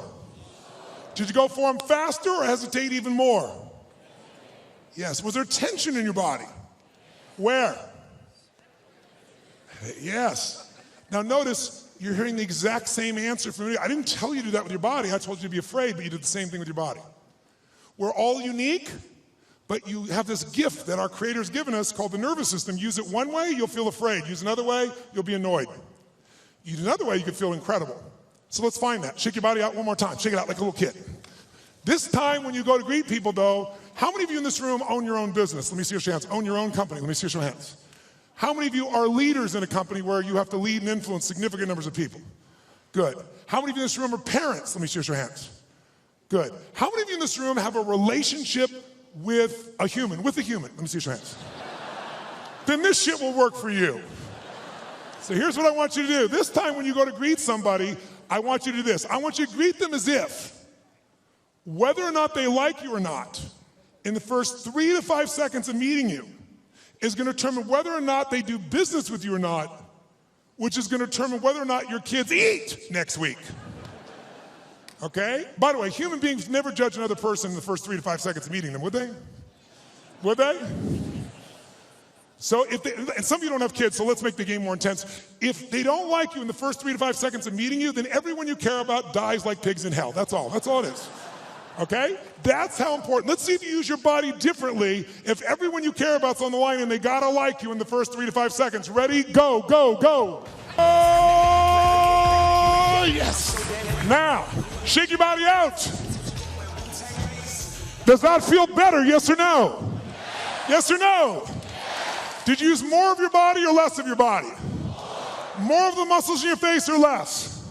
Did you go for them faster or hesitate even more? Yes, was there tension in your body? Where? Yes. Now notice, you're hearing the exact same answer from me. I didn't tell you to do that with your body. I told you to be afraid, but you did the same thing with your body. We're all unique, but you have this gift that our Creator's given us called the nervous system. Use it one way, you'll feel afraid. Use another way, you'll be annoyed. Use another way, you can feel incredible. So let's find that. Shake your body out one more time. Shake it out like a little kid. This time when you go to greet people though, how many of you in this room own your own business? Let me see your hands. Own your own company. Let me see your hands. How many of you are leaders in a company where you have to lead and influence significant numbers of people? Good. How many of you in this room are parents? Let me see your hands. Good. How many of you in this room have a relationship with a human? Let me see your hands. Then this shit will work for you. So here's what I want you to do. This time when you go to greet somebody, I want you to do this. I want you to greet them as if, whether or not they like you or not, in the first 3 to 5 seconds of meeting you, is going to determine whether or not they do business with you or not, which is going to determine whether or not your kids eat next week. Okay? By the way, human beings never judge another person in the first 3 to 5 seconds of meeting them, would they? Would they? So and some of you don't have kids, so let's make the game more intense. If they don't like you in the first 3 to 5 seconds of meeting you, then everyone you care about dies like pigs in hell. That's all it is. Okay? That's how important. Let's see if you use your body differently if everyone you care about's on the line and they gotta like you in the first 3 to 5 seconds. Ready? Go, go, go. Oh, yes. Now, shake your body out. Does that feel better, yes or no? Yes or no? Did you use more of your body or less of your body? More of the muscles in your face or less?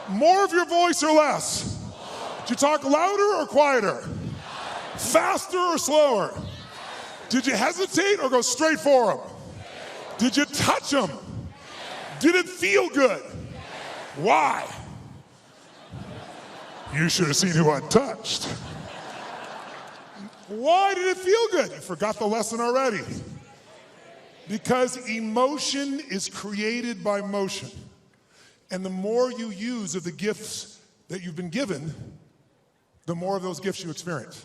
More of your voice or less? Did you talk louder or quieter? Faster or slower? Did you hesitate or go straight for them? Did you touch them? Did it feel good? Why? You should have seen who I touched. Why did it feel good? You forgot the lesson already. Because emotion is created by motion. And the more you use of the gifts that you've been given, the more of those gifts you experience.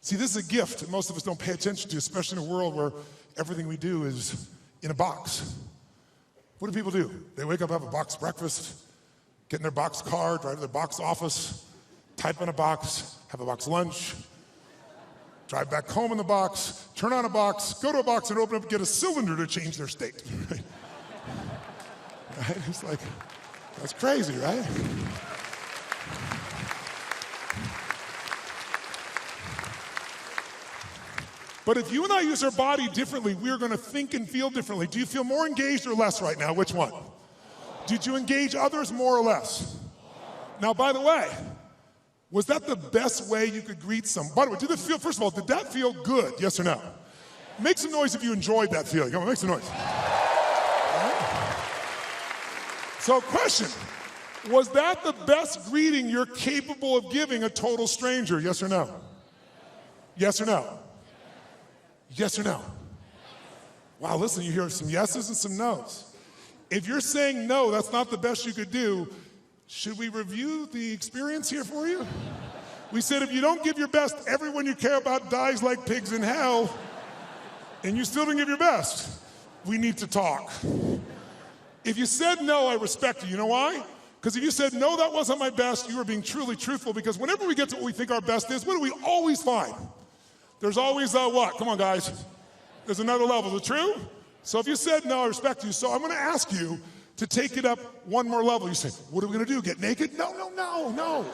See, this is a gift that most of us don't pay attention to, especially in a world where everything we do is in a box. What do people do? They wake up, have a box breakfast, get in their box car, drive to their box office, type in a box, have a box lunch, drive back home in the box, turn on a box, go to a box and open up and get a cylinder to change their state. Right? It's like, that's crazy, right? But if you and I use our body differently, we're going to think and feel differently. Do you feel more engaged or less right now? Which one? Did you engage others more or less? Now, by the way, was that the best way you could greet someone? By the way, did that feel, first of all, did that feel good? Yes or no? Make some noise if you enjoyed that feeling. Come on, make some noise. Right. So, question, was that the best greeting you're capable of giving a total stranger? Yes or no? Yes or no? Yes or no? Wow, listen, you hear some yeses and some nos. If you're saying no, that's not the best you could do, should we review the experience here for you? We said if you don't give your best, everyone you care about dies like pigs in hell, and you still didn't give your best. We need to talk. If you said no, I respect you. You know why? Because if you said no, that wasn't my best, you were being truly truthful, because whenever we get to what we think our best is, what do we always find? There's always what? Come on, guys. There's another level. Is it true? So if you said no, I respect you. So I'm going to ask you to take it up one more level. You say, what are we going to do? Get naked? No, no, no, no.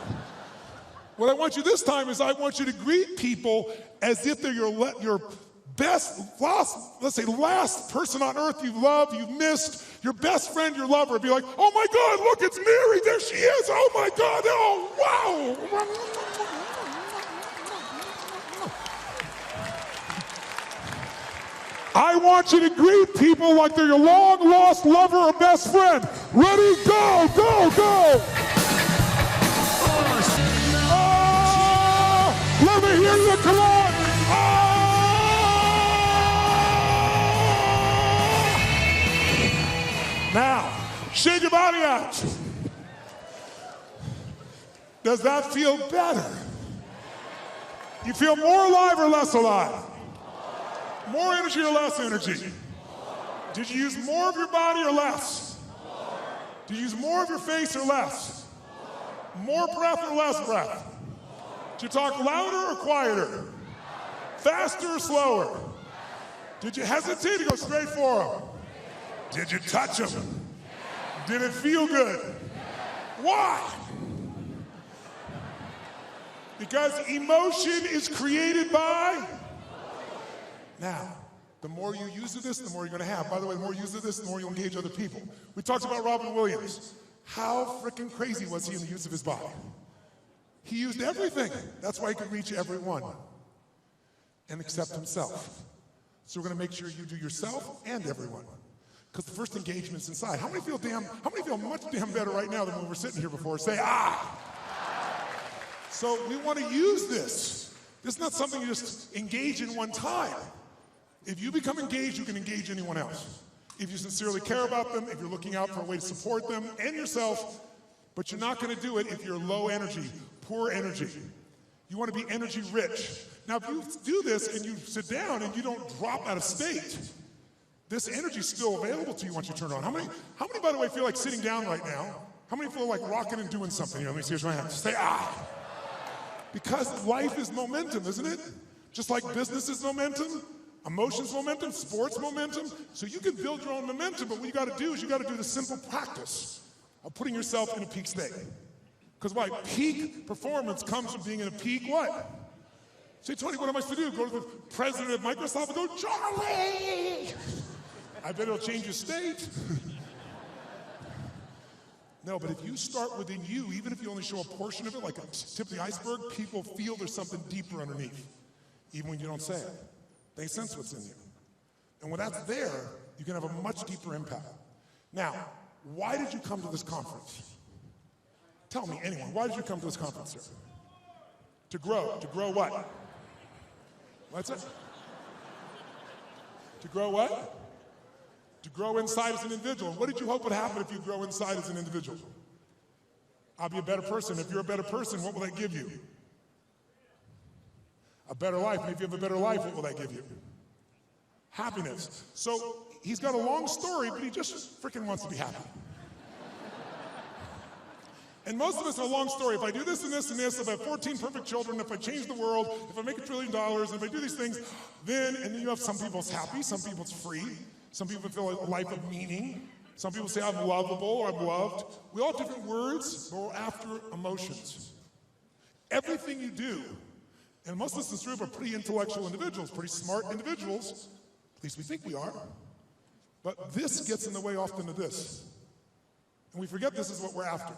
What I want you this time is I want you to greet people as if they're your best, last person on earth you've loved, you've missed, your best friend, your lover. Be like, oh my God, look, it's Mary. There she is. Oh my God. Oh, wow. I want you to greet people like they're your long-lost lover or best friend. Ready, go, go, go! Oh, let me hear you, come on! Oh! Now, shake your body out. Does that feel better? You feel more alive or less alive? More energy or less energy? Did you use more of your body or less? Did you use more of your face or less? More breath or less breath? Did you talk louder or quieter? Faster or slower? Did you hesitate or go straight for them? Did you touch them? Did it feel good? Why? Because emotion is created by. Now, the more you use of this, the more you're going to have. By the way, the more you use of this, the more you'll engage other people. We talked about Robin Williams. How freaking crazy was he in the use of his body? He used everything. That's why he could reach everyone and accept himself. So we're going to make sure you do yourself and everyone. Because the first engagement's inside. How many feel much damn better right now than when we were sitting here before? Say, ah! So we want to use this. This is not something you just engage in one time. If you become engaged, you can engage anyone else. If you sincerely care about them, if you're looking out for a way to support them and yourself, but you're not going to do it if you're low energy, poor energy. You want to be energy rich. Now, if you do this and you sit down and you don't drop out of state, this energy is still available to you once you turn it on. How many, by the way, feel like sitting down right now? How many feel like rocking and doing something? Here, let me see your hand. Say, ah. Because life is momentum, isn't it? Just like business is momentum, emotions momentum, sports momentum. So you can build your own momentum, but what you got to do is you got to do the simple practice of putting yourself in a peak state. Because why? Peak performance comes from being in a peak what? Say, Tony, what am I supposed to do? Go to the president of Microsoft and go, Charlie! I bet it'll change your state. No, but if you start within you, even if you only show a portion of it, like a tip of the iceberg, people feel there's something deeper underneath, even when you don't say it. They sense what's in you. And when that's there, you can have a much deeper impact. Now, why did you come to this conference? Tell me, anyone, why did you come to this conference, sir? To grow. To grow what? What's it? To grow what? To grow inside as an individual. What did you hope would happen if you grow inside as an individual? I'll be a better person. If you're a better person, what will that give you? A better life. And if you have a better life, what will that give you? Happiness. So he's got a long story, but he just freaking wants to be happy. And most of us have a long story. If I do this and this and this, if I have 14 perfect children, if I change the world, if I make $1 trillion, if I do these things, then, and then you have some people it's happy, some people it's free, some people feel a life of meaning, some people say I'm lovable or I'm loved. We all have different words, but we're after emotions. Everything you do, and most of us in this room are pretty intellectual individuals, pretty smart individuals, at least we think we are, but this gets in the way often of this. And we forget this is what we're after.